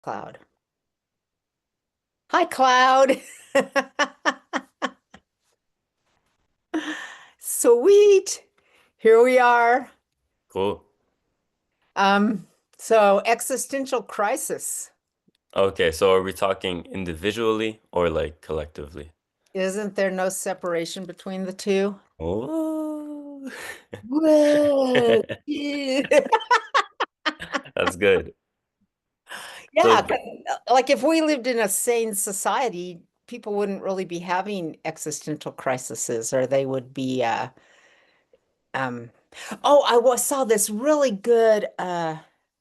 Cloud. Hi, Cloud. Sweet. Here we are. Cool. Um, so existential crisis. Okay, so are we talking individually or like collectively? Isn't there no separation between the two? Oh, Whoa. Yeah. that's good. Yeah, So, 'cause, like if we lived in a sane society, people wouldn't really be having existential crises, or they would be Um, oh, saw this really good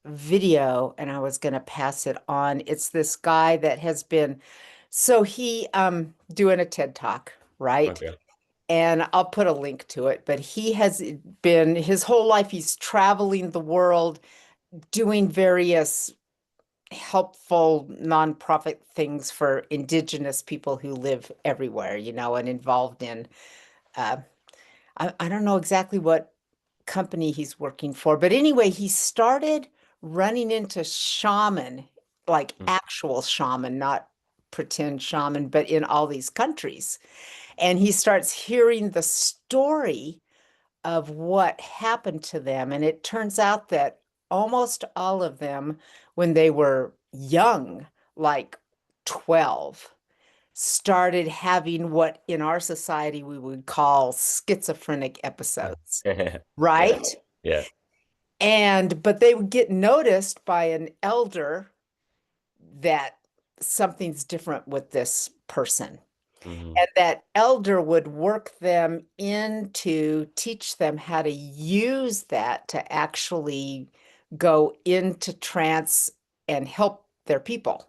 video and I was gonna pass it on. It's this guy that has been so he doing a TED Talk, right? okay, And I'll put a link to it, but he has been his whole life he's traveling the world doing various helpful nonprofit things for indigenous people who live everywhere, and involved in uh I don't know exactly what company he's working for. But anyway, he started running into shaman, like mm, actual shaman, not pretend shaman, but in all these countries. And he starts hearing the story of what happened to them. And it turns out that almost all of them, when they were young, like 12, started having what in our society we would call schizophrenic episodes, yeah, right? yeah, But they would get noticed by an elder that something's different with this person. hmm And that elder would work them in to teach them how to use that to actually go into trance and help their people,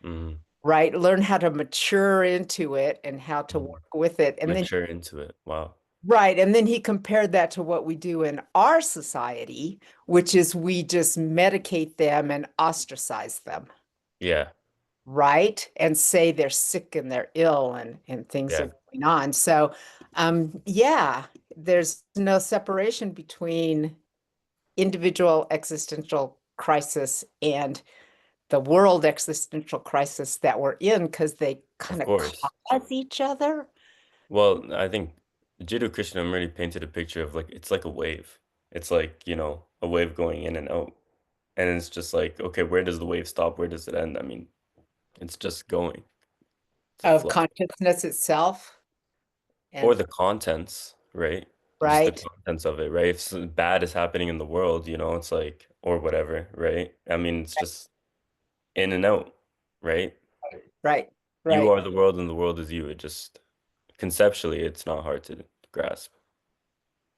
hmm right? Learn how to mature into it and how to hmm work with it. And then mature into it. Wow. right. And then he compared that to what we do in our society, which is we just medicate them and ostracize them, Yeah, right? And say they're sick and they're ill and things yeah, are going on. So, yeah, there's no separation between individual existential crisis and the world existential crisis that we're in because they of kind of course. cause each other. Well, I think Jiddu already painted a picture of like it's like a wave. It's like, a wave going in and out. And it's just like, okay, where does the wave stop? Where does it end? I mean, it's just going. It's a Of flow. consciousness itself Or and the contents, right? Just the right. contents of it, right? If something bad is happening in the world, it's like, or whatever, right? I mean, it's just in and out, right? Right, You right. are the world and the world is you. It just conceptually, it's not hard to grasp.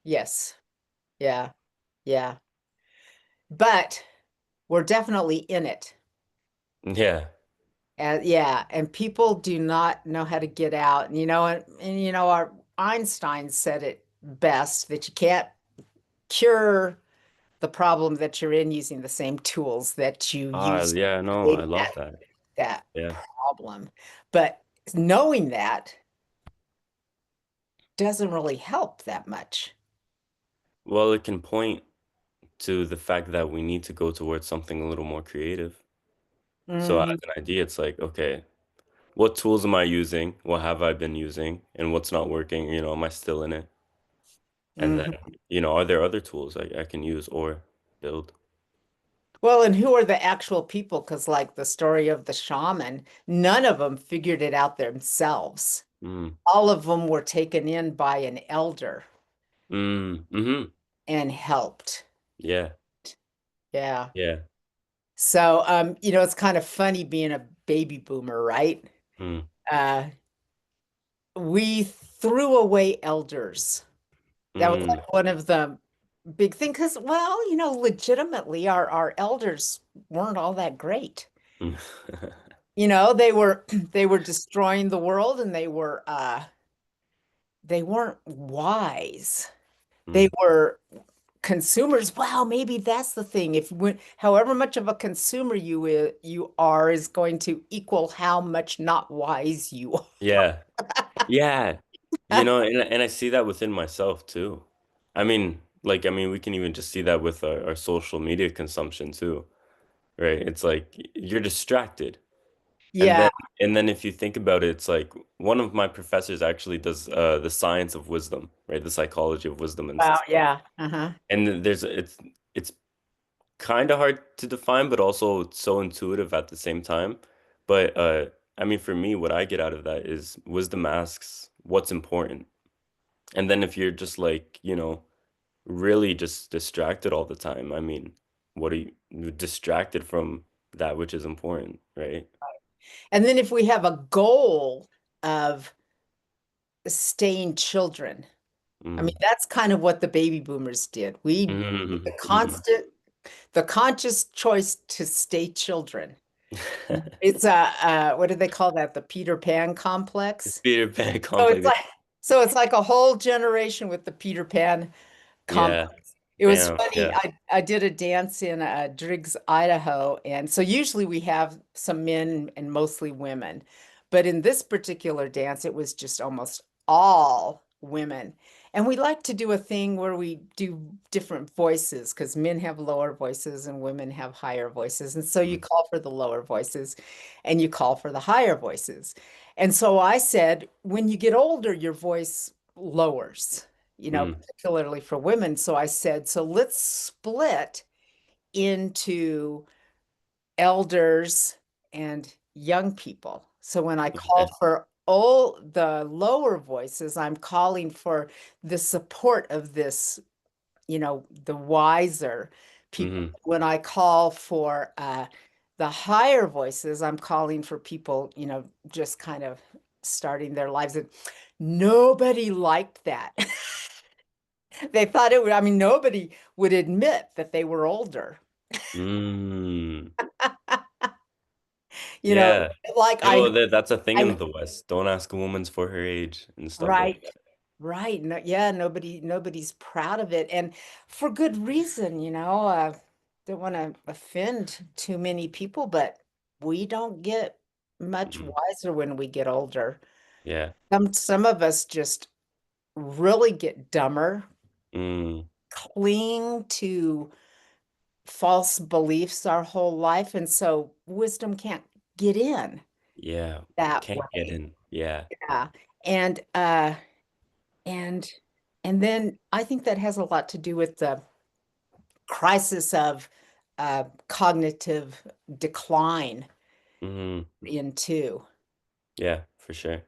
Yes. Yeah. Yeah. But we're definitely in it. Yeah. And yeah, and people do not know how to get out. And our Einstein said it best that you can't cure the problem that you're in using the same tools that you Ah, use yeah, no, I creating love that. that Yeah. problem. But knowing that doesn't really help that much. Well, it can point to the fact that we need to go towards something a little more creative. So as Hmm. an idea, it's like, okay, what tools am I using? What have I been using? And what's not working? Am I still in it? And then, Hmm. are there other tools I can use or build? Well, and who are the actual people? Because, like the story of the shaman, none of them figured it out themselves. Mm, All of them were taken in by an elder mm-hmm. and helped. Yeah, Yeah. yeah. So, it's kind of funny being a baby boomer, right? Mm, Uh, we threw away elders. That was mm. like one of the big things because, well, legitimately, our elders weren't all that great. Mm. They were they were destroying the world and they weren't wise. They Mm. were consumers. Wow, maybe that's the thing. However much of a consumer you are is going to equal how much not wise you Yeah, yeah. are. And I see that within myself too. I mean, we can even just see that with our social media consumption too. right? It's like you're distracted. And Yeah. then and then if you think about it, it's like one of my professors actually does the science of wisdom, right? The psychology of wisdom and Wow. stuff. Yeah. Uh-huh. And then it's kind of hard to define, but also it's so intuitive at the same time. But I mean, for me, what I get out of that is wisdom asks what's important. And then if you're just like, really just distracted all the time, I mean, what are you distracted from that which is important, right? And then if we have a goal of staying children, I mean, Mm. that's kind of what the baby boomers did. We Mhm. the Mhm. the conscious choice to stay children. It's a what do they call that? The Peter Pan complex. Peter Pan So it's complex. like so it's like a whole generation with the Peter Pan Yeah. complex. It was Damn. funny. Yeah. I did a dance in Driggs, Idaho, and so usually we have some men and mostly women, but in this particular dance, it was just almost all women. And we like to do a thing where we do different voices because men have lower voices and women have higher voices. And so you Mm. call for the lower voices and you call for the higher voices. And so I said, when you get older, your voice lowers, Mm. particularly for women. So I said, so let's split into elders and young people. So when I call Okay. for all the lower voices, I'm calling for the support of this, the wiser people. Hmm. When I call for the higher voices, I'm calling for people, just kind of starting their lives. And nobody liked that. They thought it would, I mean, nobody would admit that they were older. Mm. You know, Yeah. like You know, that's a thing I, in the West. Don't ask a woman for her age and stuff like right, right. No, yeah, nobody's proud of it. And for good reason, don't want to offend too many people, but we don't get that. much Mhm. wiser when we get older. Yeah. Some of us just really get dumber, Mm. cling to false beliefs our whole life, and so wisdom can't get in Yeah. that Can't get way. in. Yeah. Yeah. And and and then I think that has a lot to do with the crisis of cognitive decline Hmm. in two. Yeah, for sure.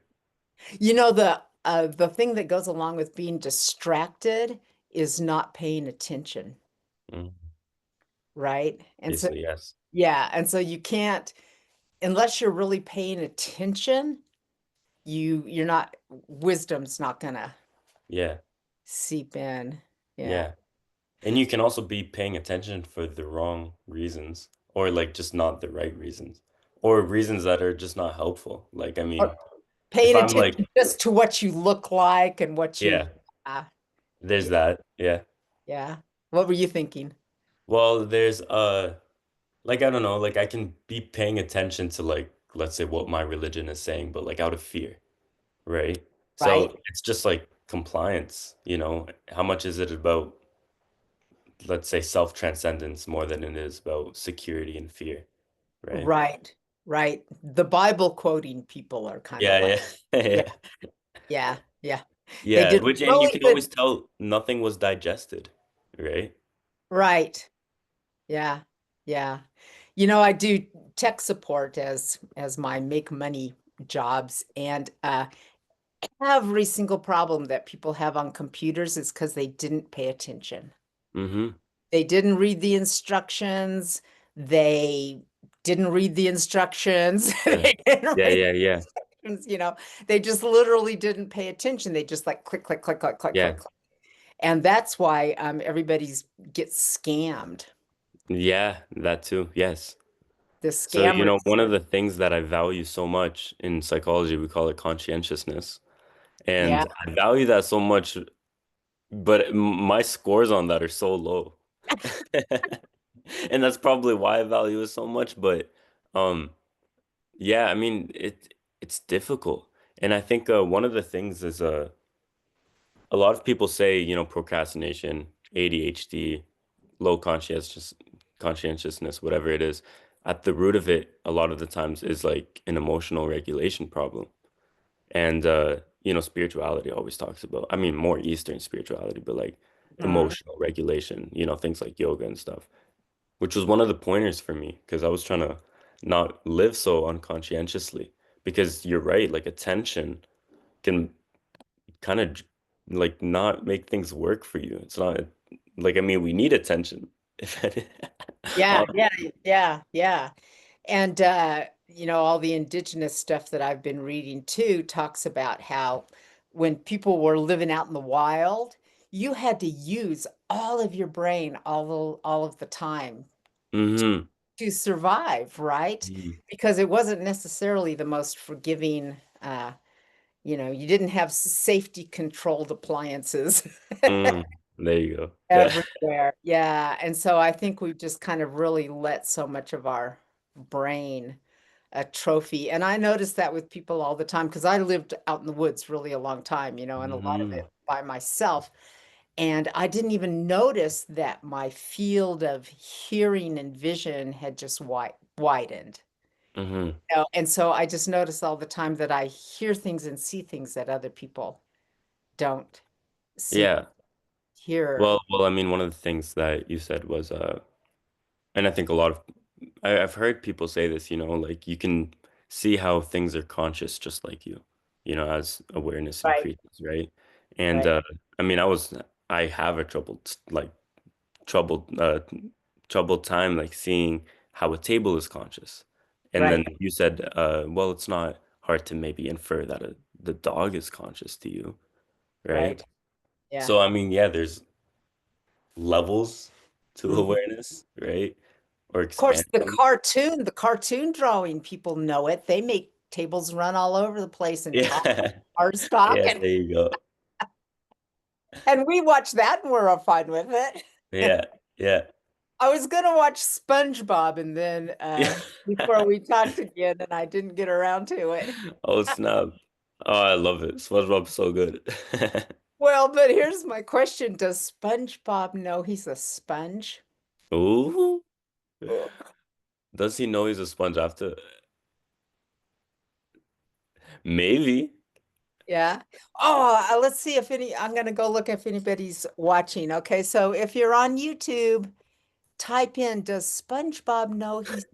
The thing that goes along with being distracted is not paying attention, Mm. right? And so Basically, yes. yeah, and so you can't unless you're really paying attention, you're not wisdom's not gonna Yeah. seep in. Yeah. Yeah. And you can also be paying attention for the wrong reasons or like just not the right reasons or reasons that are just not helpful. Like, I Or mean, if paying I'm like, attention just to what you look like and what you yeah, uh, there's yeah, that. Yeah. yeah. What were you thinking? Well, there's like I don't know, like I can be paying attention to like let's say what my religion is saying, but like out of fear, right? Right? So it's just like compliance, how much is it about let's say self-transcendence more than it is about security and fear, right? Right. Right. The Bible quoting people are kind of Yeah, like, yeah. yeah, Yeah. yeah, yeah. They Yeah, did which and you really can good. always tell nothing was digested, right? Right. Yeah. Yeah. I do tech support as my make money jobs, and every single problem that people have on computers is because they didn't pay attention. Mm-hmm. They didn't read the instructions. They didn't read the instructions. Yeah. They didn't Yeah, read yeah, the yeah. instructions. They just literally didn't pay attention. They just like click, click, click, click, click, Yeah. click, click. And that's why everybody's gets scammed. Yeah, that too. Yes. The So, scammers. one of the things that I value so much in psychology, we call it conscientiousness. Yeah, And I value that so much, but my scores on that are so low. And that's probably why I value it so much. But um, yeah, I mean, it's difficult. And I think one of the things is a lot of people say, procrastination, ADHD, low conscientiousness, whatever it is, at the root of it, a lot of the times is like an emotional regulation problem. And spirituality always talks about, I mean, more Eastern spirituality, but like Mm. emotional regulation, things like yoga and stuff, which was one of the pointers for me because I was trying to not live so unconscientiously. Because you're right, like attention can kind of like not make things work for you. It's not like, I mean, we need attention. If any- Yeah, Uh, yeah, yeah, yeah. And all the indigenous stuff that I've been reading too talks about how when people were living out in the wild, you had to use all of your brain all of the time mhm, to survive, right? mhm, Because it wasn't necessarily the most forgiving, you didn't have safety controlled appliances mm. There you go. Yeah. everywhere. Yeah. And so I think we've just kind of really let so much of our brain a trophy. And I notice that with people all the time because I lived out in the woods really a long time, and a lot of Hmm. it by myself. And I didn't even notice that my field of hearing and vision had just widened. Hmm. And so I just notice all the time that I hear things and see things that other people don't see, Yeah. hear. Well, I mean, one of the things that you said was, and I think a lot of, I've heard people say this, like you can see how things are conscious just like you, as awareness Right, increases, right? And right, I mean, I have a troubled, troubled time, like seeing how a table is conscious. And then right, you said, well, it's not hard to maybe infer that the dog is conscious to you, right? right. Yeah. So, I mean, yeah, there's levels to Mhm. awareness, right? Or Of course, expansion. the cartoon drawing people know it. They make tables run all over the place and talk, Yeah. cars talk, Yeah, there you go. and we watch that and we're fine with it. Yeah. Yeah. I was gonna watch SpongeBob and then Yeah. before we talked again, and I didn't get around to it. Oh, snap. Oh, I love it. SpongeBob's so good. Well, but here's my question. Does SpongeBob know he's a sponge? Ooh. Ugh. Does he know he's a sponge after? Maybe. Yeah. Oh, let's see if I'm gonna go look if anybody's watching. Okay, so if you're on YouTube, type in, does SpongeBob know he's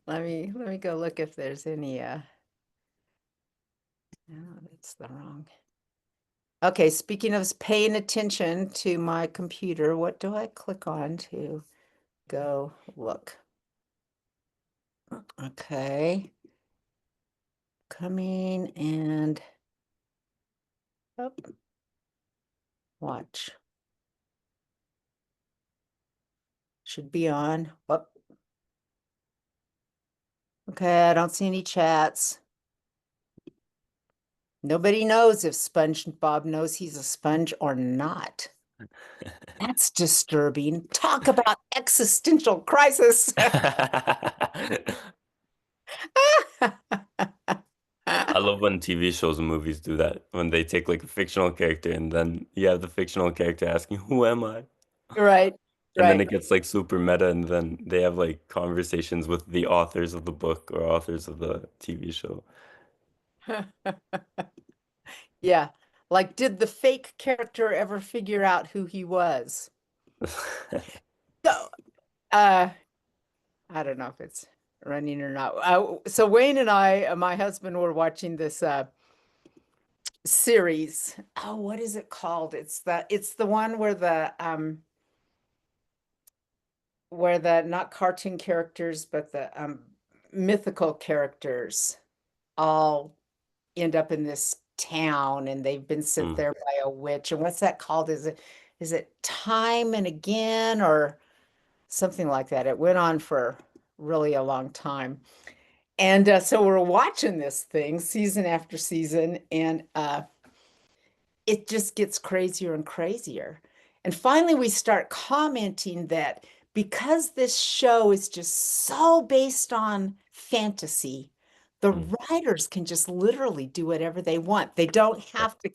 let me go look if there's any no, that's the wrong. Okay, speaking of paying attention to my computer, what do I click on to go look? Okay, coming and oh, watch. Should be on. Oh, okay, I don't see any chats. Nobody knows if SpongeBob knows he's a sponge or not. That's disturbing. Talk about existential crisis. I love when TV shows and movies do that, when they take like a fictional character and then you have the fictional character asking, "Who am I?" Right, And then right. it gets like super meta, and then they have like conversations with the authors of the book or authors of the TV show. Yeah. Like, did the fake character ever figure out who he was? So, uh, I don't know if it's running or not. So Wayne and I, my husband, were watching this series. Oh, what is it called? It's the one where the not cartoon characters, but the mythical characters all end up in this town and they've been sent Mm. there by a witch. And what's that called? Is it Time and Again or something like that? It went on for really a long time. And so we're watching this thing season after season, and it just gets crazier and crazier. And finally, we start commenting that because this show is just so based on fantasy, the Mm. writers can just literally do whatever they want. They don't have to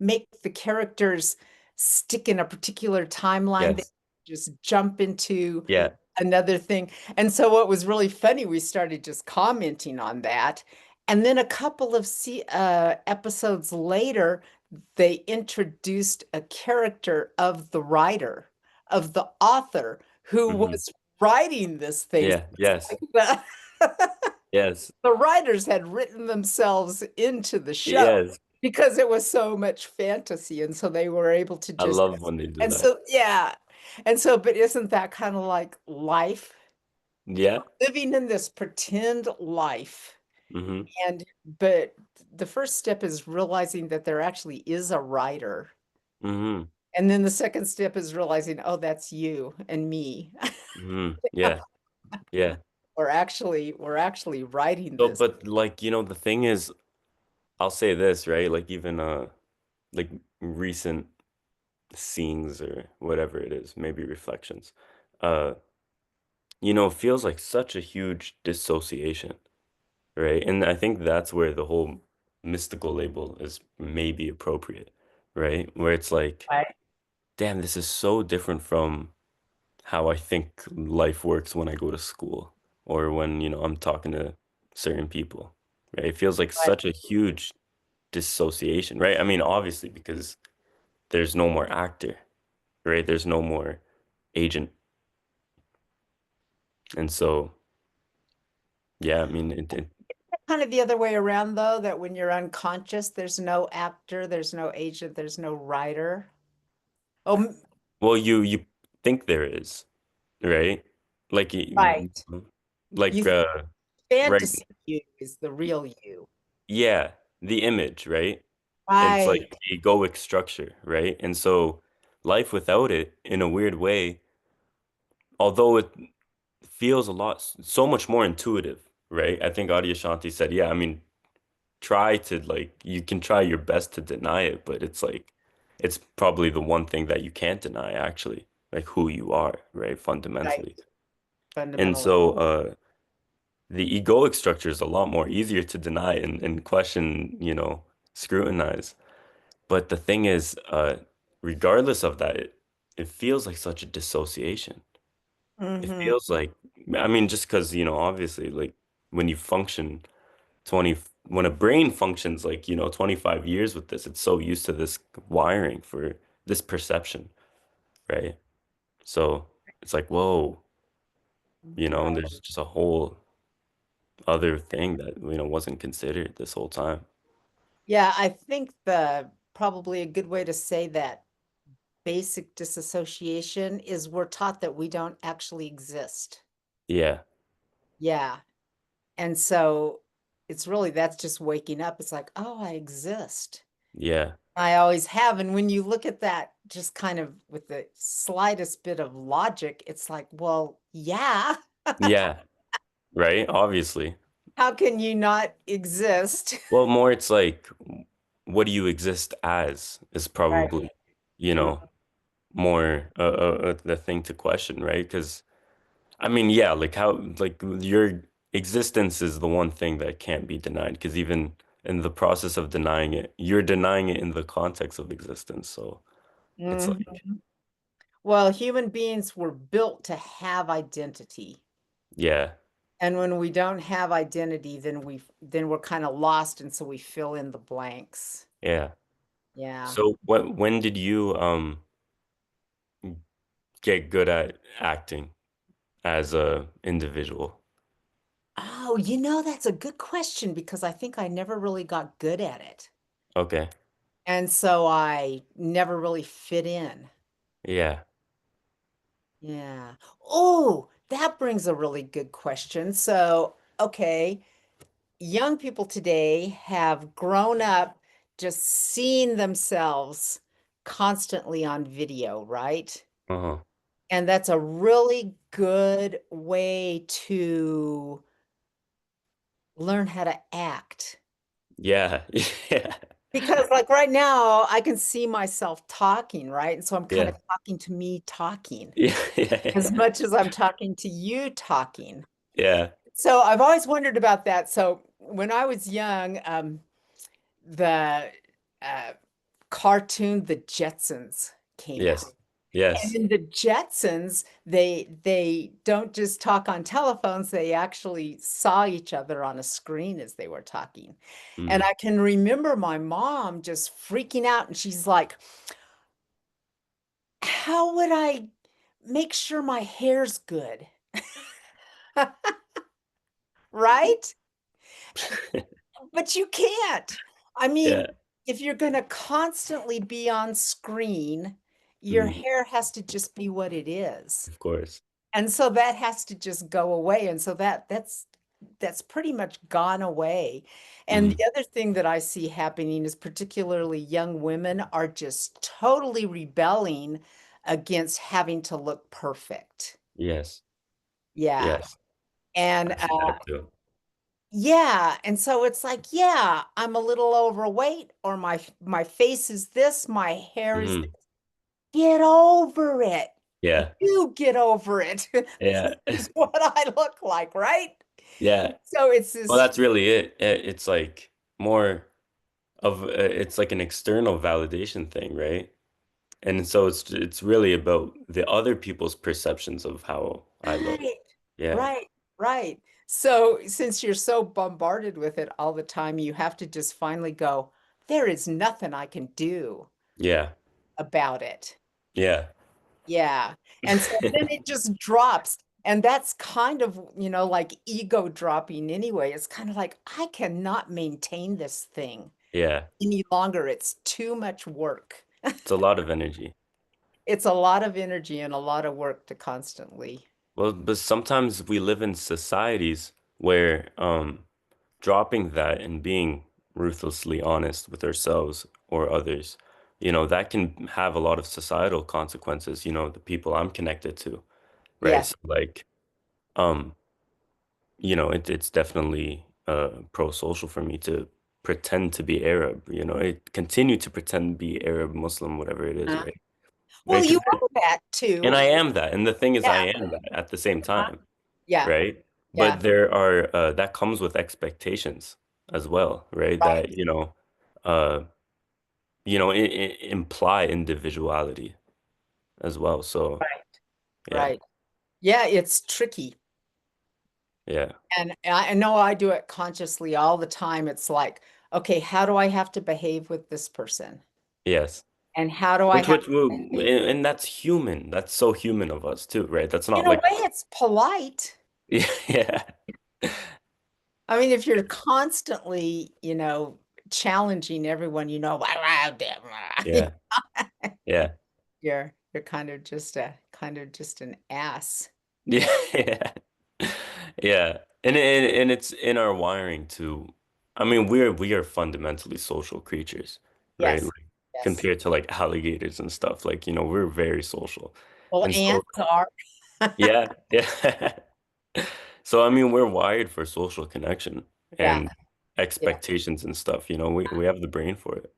make the characters stick in a particular timeline. They Yes. just jump into Yeah. another thing. And so what was really funny, we started just commenting on that. And then a couple of episodes later, they introduced a character of the writer, of the author who Hmm. was writing this thing. So Yeah. it's Yes. like Yes. the writers had written themselves into the show Yes. because it was so much fantasy. And so they were able to I just, love when they do and that. so, yeah. And so, but isn't that kind of like life? Yeah. Living in this pretend life. Hmm. But the first step is realizing that there actually is a writer. Hmm. And then the second step is realizing, oh, that's you and me. Hmm. Yeah. Yeah. We're actually writing So, this. but like, the thing is, I'll say this, right? Like even like recent scenes or whatever it is, maybe reflections. Uh, feels like such a huge dissociation, right? And I think that's where the whole mystical label is maybe appropriate, right? Where it's like, Right. damn, this is so different from how I think life works when I go to school or when, I'm talking to certain people, right? It feels like Right. such a huge dissociation, right? I mean, obviously, because there's no more actor, right? There's no more agent. And so, yeah, I mean, Kind of the other way around, though, that when you're unconscious, there's no actor, there's no agent, there's no writer. Oh, well, you think there is, right? Like, right. like, You right. fantasy you is the real you. Yeah, the image, right? It's like Right. the egoic structure, right? And so life without it, in a weird way, although it feels a lot, so much more intuitive, right? I think Adyashanti said, yeah, I mean, try to like, you can try your best to deny it, but it's like, it's probably the one thing that you can't deny, actually, like who you are, right? Right. Fundamentally. And Fundamentally. so, the egoic structure is a lot more easier to deny and question, scrutinize. But the thing is, regardless of that, it feels like such a dissociation. It Hmm. feels like, I mean, just because, obviously, like when you function 20, when a brain functions like, 25 years with this, it's so used to this wiring for this perception, right? So it's like, whoa, and Right. there's just a whole other thing that, wasn't considered this whole time. Yeah, I think the probably a good way to say that basic disassociation is we're taught that we don't actually exist. Yeah, Yeah. And so it's really that's just waking up. It's like, oh, I exist. yeah, I always have. And when you look at that just kind of with the slightest bit of logic, it's like, well, yeah. yeah, right? Obviously. How can you not exist? Well, more it's like, what do you exist as is Right. probably, you Mm. know, more the thing to question, right? Because I mean, yeah, like how, like your existence is the one thing that can't be denied. Because even in the process of denying it, you're denying it in the context of existence. So it's like, Mhm. Well, human beings were built to have identity. yeah, And when we don't have identity, then we're kind of lost, and so we fill in the blanks. yeah. Yeah. So when did you get good at acting as a individual? Oh, that's a good question because I think I never really got good at it. Okay. And so I never really fit in. Yeah. Yeah. Oh, that brings a really good question. So, okay, young people today have grown up just seeing themselves constantly on video, right? Uh-huh. And that's a really good way to learn how to act. Yeah. Yeah. Because like right now, I can see myself talking, right? And so I'm kind Yeah. of talking to me talking Yeah. as Yeah. much as I'm talking to you talking. Yeah. So I've always wondered about that. So when I was young, the uh, cartoon The Jetsons came out. Yes. And Yes. in the Jetsons, they don't just talk on telephones, they actually saw each other on a screen as they were talking. And Mm. I can remember my mom just freaking out, and she's like, "How would I make sure my hair's good?" Right? But you can't. I Yeah. mean, if you're going to constantly be on screen, your Mm. hair has to just be what it is. Of course. And so that has to just go away. And so that's pretty much gone away. And Mm. the other thing that I see happening is particularly young women are just totally rebelling against having to look perfect. Yes. Yeah. Yes. And I see that too. yeah, and so it's like, yeah, I'm a little overweight, or my face is this, my hair is Mm. this. Get over it. Yeah. You get over it. Yeah. This is what I look like, right? Yeah. So it's Well, this, that's really it. It's like more of it's like an external validation thing, right? And so it's really about the other people's perceptions of how I look. right, Yeah. right, right. So since you're so bombarded with it all the time, you have to just finally go, there is nothing I can do Yeah. about it. Yeah. Yeah. And so then it just drops. And that's kind of, like ego dropping anyway. It's kind of like, I cannot maintain this thing Yeah. any longer. It's too much work. It's a lot of energy. It's a lot of energy and a lot of work to constantly. Well, but sometimes we live in societies where dropping that and being ruthlessly honest with ourselves or others, that can have a lot of societal consequences, the people I'm connected to, right? Yeah. So like, um, it's definitely pro-social for me to pretend to be Arab, it continue to pretend to be Arab, Muslim, whatever it is, Uh, right? well, Right? you 'Cause are that and too. I am that. And the thing is, I Yeah. am that at the same Uh-huh. time, Yeah. right? Yeah. But there are that comes with expectations as well, right? Right. That, uh, imply individuality as well. So, Right. yeah, Right. Yeah. It's tricky. yeah, And I know I do it consciously all the time. It's like, okay, how do I have to behave with this person? yes. And how do I Which, have which, will- to behave? and that's human. That's so human of us too, right? That's In not a like, way, it's polite. yeah, I mean, if you're constantly, challenging everyone, yeah, yeah, you're kind of just an ass. yeah, yeah, yeah. And it's in our wiring to, I mean, we are fundamentally social creatures, right? Yes. Like Yes. compared to like alligators and stuff, like, we're very social. Well, And so, ants are. yeah, yeah. So, I mean, we're wired for social connection Yeah. and Yeah. expectations and stuff, we have the brain for it.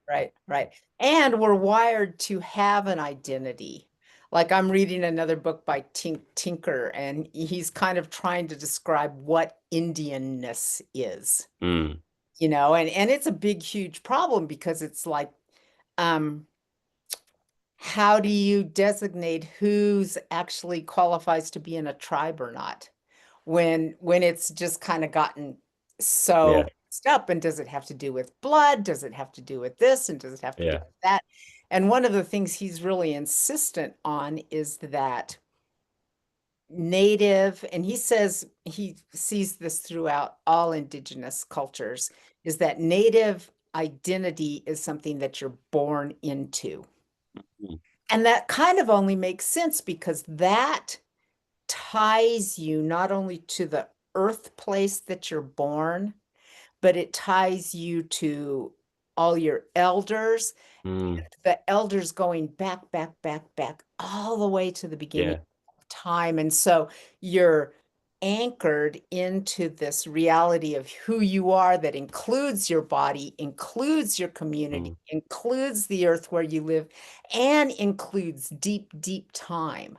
Right. Right. And we're wired to have an identity. Like I'm reading another book by Tinker, and he's kind of trying to describe what Indianness is, Mm, and it's a big, huge problem because it's like, um, how do you designate who's actually qualifies to be in a tribe or not when it's just kind of gotten so yeah, messed up? And does it have to do with blood? Does it have to do with this? And does it have to do yeah. with that? And one of the things he's really insistent on is that native, and he says he sees this throughout all indigenous cultures, is that native identity is something that you're born into. Mm, And that kind of only makes sense because that ties you not only to the earth place that you're born, but it ties you to all your elders, mm, the elders going back, back, back, back, all the way to the beginning yeah. of time. And so you're anchored into this reality of who you are that includes your body, includes your community, Mm, includes the earth where you live, and includes deep, deep time.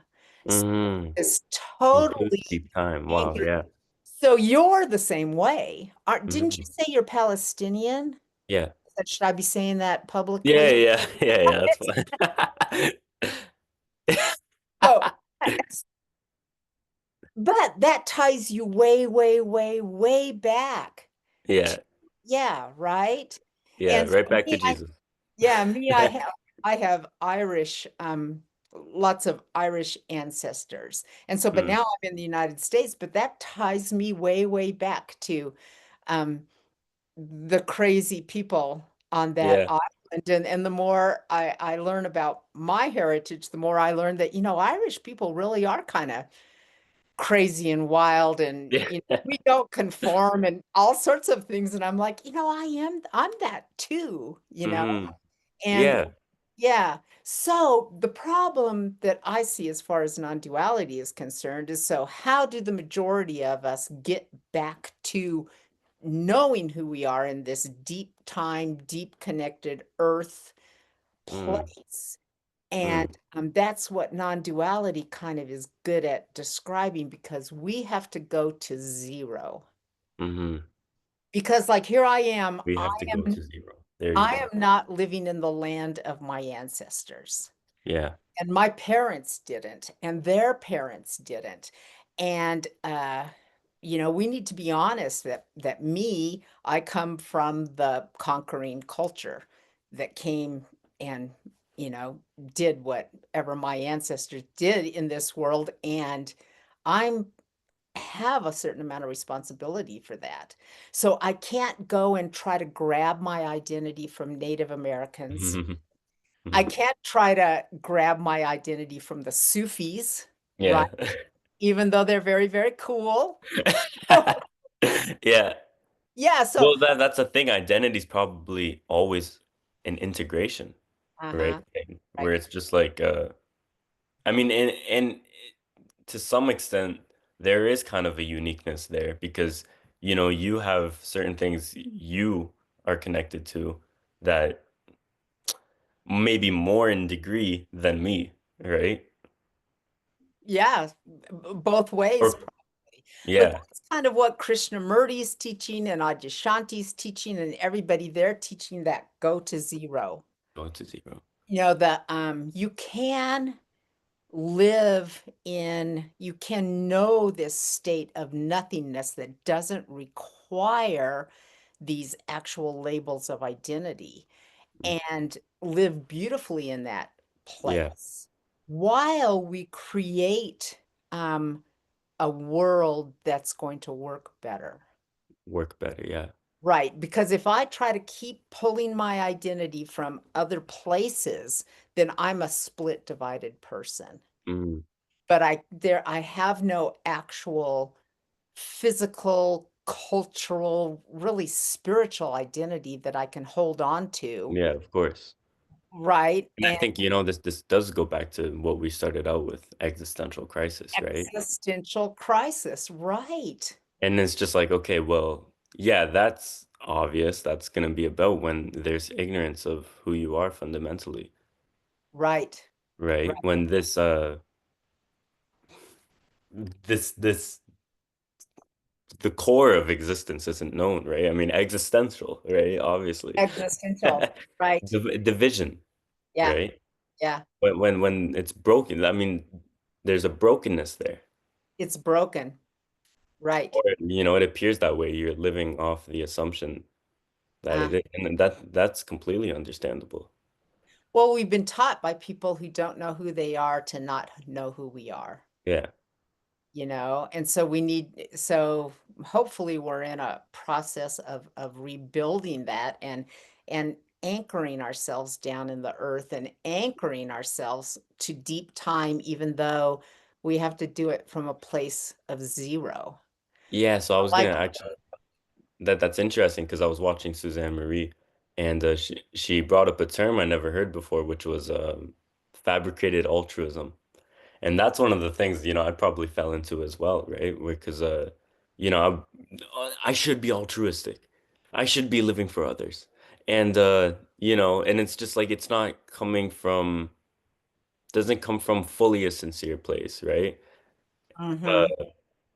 So mm. it's Includes totally deep time. Wow, anchored. yeah. So you're the same way. Didn't you Mm, say you're Palestinian? yeah. Should I be saying that Yeah, publicly? yeah, yeah, yeah, that's fine. But that ties you way, way, way, way back. Yeah, Yeah, right. yeah, And so right back to me, Jesus. yeah, me, I have Irish, lots of Irish ancestors. And so, but Mm, now I'm in the United States, but that ties me way, way back to um the crazy people on that yeah, island. And the more I learn about my heritage, the more I learn that, Irish people really are kind of crazy and wild, and yeah. we don't conform and all sorts of things. And I'm like, I'm that too. Hmm. And Yeah. yeah, so the problem that I see as far as non-duality is concerned is, so how do the majority of us get back to knowing who we are in this deep time, deep connected earth Mm, place? And mm, that's what non-duality kind of is good at describing, because we have to go to zero. hmm. Because like here I am, We I have to go am to zero. There you I go. am not living in the land of my ancestors. Yeah. And my parents didn't, and their parents didn't. And we need to be honest that I come from the conquering culture that came and, you know, did whatever my ancestors did in this world. And I'm have a certain amount of responsibility for that. So I can't go and try to grab my identity from Native Americans. I can't try to grab my identity from the Sufis, right? Yeah. Even though they're very, very cool. Yeah. Yeah, so Well, that's the thing. Identity is probably always an integration, right? uh-huh, Thing, where right. it's just like I mean, and to some extent there is kind of a uniqueness there because you have certain things you are connected to that maybe more in degree than me, right? Yeah, both ways. Or But yeah, that's kind of what Krishnamurti is teaching, and Adyashanti's teaching, and everybody they're teaching, that go to zero. go to zero. That you can you can know this state of nothingness that doesn't require these actual labels of identity, and live beautifully in that Yeah, place while we create um, a world that's going to work better. work better. Yeah. Right, because if I try to keep pulling my identity from other places, then I'm a split, divided person. Mm, But I have no actual physical, cultural, really spiritual identity that I can hold on to, yeah, of course. right? And I And think this does go back to what we started out with, existential crisis, right? existential crisis, right? And it's just like, okay, well, yeah, that's obvious. That's going to be about when there's ignorance of who you are fundamentally, Right. right? Right. When this the core of existence isn't known, right? I mean, existential, right? Obviously. Existential. Right. Division, Yeah. right? Yeah. When it's broken, I mean, there's a brokenness there. It's broken. Right. Or, it appears that way. You're living off the assumption that Uh, it is, and that's completely understandable. well, we've been taught by people who don't know who they are to not know who we are. Yeah. And so hopefully we're in a process of rebuilding that, and anchoring ourselves down in the earth, and anchoring ourselves to deep time, even though we have to do it from a place of zero. Yeah, so I was gonna Like, actually that's interesting because I was watching Suzanne Marie and she brought up a term I never heard before, which was fabricated altruism. And that's one of the things, I probably fell into as well, right? Because I should be altruistic. I should be living for others. And and it's just like it's not coming from doesn't come from fully a sincere place, right? mhm. Uh,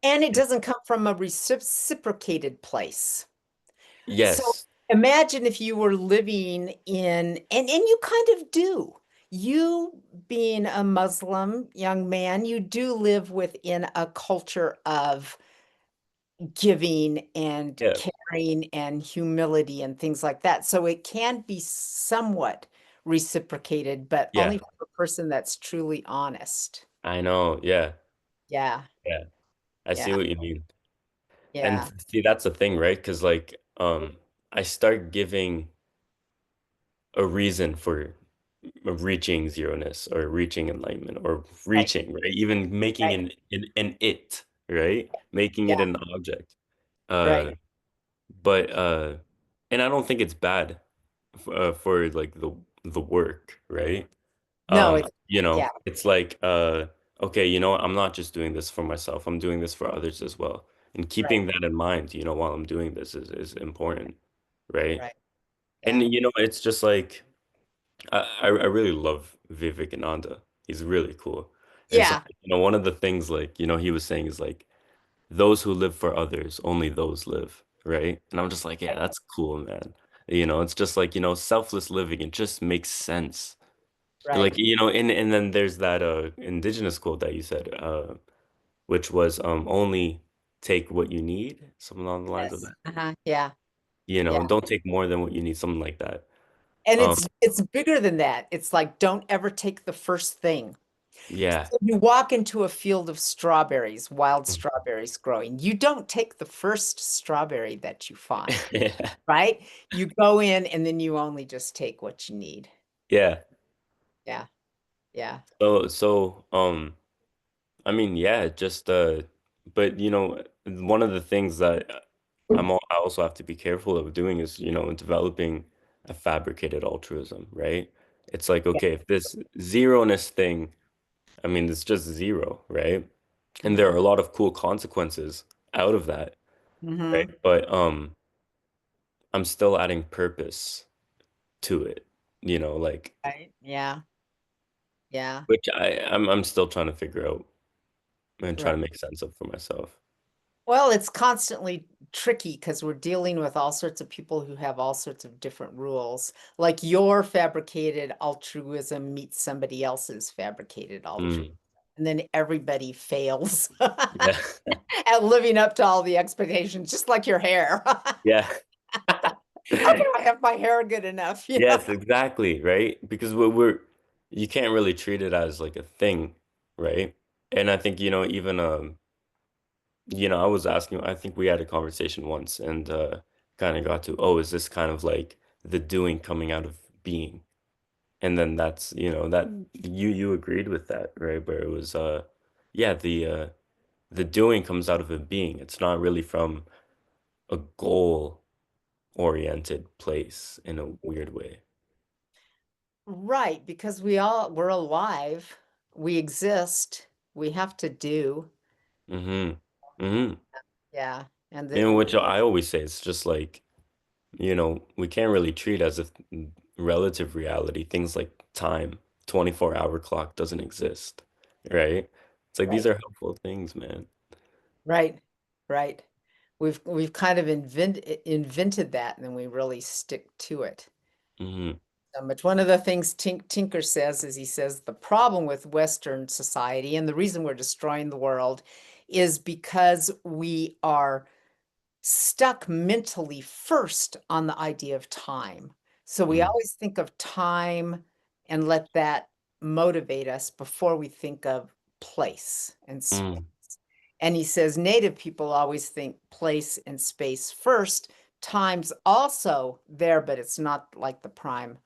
And it doesn't come from a reciprocated place. So yes. imagine if you were living in, and you kind of do. You being a Muslim young man, you do live within a culture of giving and Yeah. caring and humility and things like that. So it can be somewhat reciprocated, but only Yeah. for a person that's truly honest. I know. Yeah. Yeah, Yeah. I see yeah, what you mean. And yeah. see, that's the thing, right? Because like, I start giving a reason for reaching zeroness or reaching enlightenment or Right, reaching, right? Even making right. an it, right? Making Yeah, it an object. right. Uh, but and I don't think it's bad for like the work, right? No, it's yeah, It's like okay, you know what? I'm not just doing this for myself. I'm doing this for others as well. And right, keeping that in mind, while I'm doing this is important, right? right. And Yeah. it's just like I really love Vivekananda. He's really cool. And so, Yeah, one of the things like, he was saying is like those who live for others, only those live, right? And I'm just like, yeah, right, that's cool, man. It's just like, selfless living. It just makes sense. Like, right. and then there's that indigenous quote that you said, which was only take what you need, something along the lines of Yes. that. Yeah, yeah. Don't take more than what you need, something like that. And Um, it's bigger than that. It's like don't ever take the first thing. yeah. So you walk into a field of strawberries, wild strawberries growing. You don't take the first strawberry that you find, Yeah. right? You go in and then you only just take what you need. Yeah. Yeah, yeah, I mean, yeah, just but one of the things that I also have to be careful of doing is, developing a fabricated altruism, right? It's like, yeah. okay, if this zeroness thing, I mean, it's just zero, right? And there Hmm. are a lot of cool consequences out of that, right? Hmm. But I'm still adding purpose to it, like Right. Yeah, yeah. which I'm still trying to figure out and try Right. to make sense of for myself. Well, it's constantly tricky because we're dealing with all sorts of people who have all sorts of different rules. Like your fabricated altruism meets somebody else's fabricated altruism. Mm, And then everybody fails yeah. at living up to all the expectations, just like your hair. Yeah. How can I have my hair good enough? Yes, exactly, right? Because you can't really treat it as like a thing, right? And I think, even I was asking, I think we had a conversation once and kind of got to, oh, is this kind of like the doing coming out of being? And then that's, that you agreed with that, right? Where it was yeah, the doing comes out of a being. It's not really from a goal oriented place in a weird way. Right, because we're alive, we exist, we have to do. Mm-hmm. Mm-hmm. Yeah. And In the which I always say it's just like, we can't really treat as if relative reality, things like time, 24-hour clock doesn't exist, right? It's like these right. are helpful things, man. Right, right. We've kind of invented that, and then we really stick to it Mm-hmm. so much. One of the things Tinker says is he says the problem with Western society and the reason we're destroying the world is because we are stuck mentally first on the idea of time. So we Mm, always think of time and let that motivate us before we think of place and space. mm, And he says native people always think place and space first. Time's also there, but it's not like the prime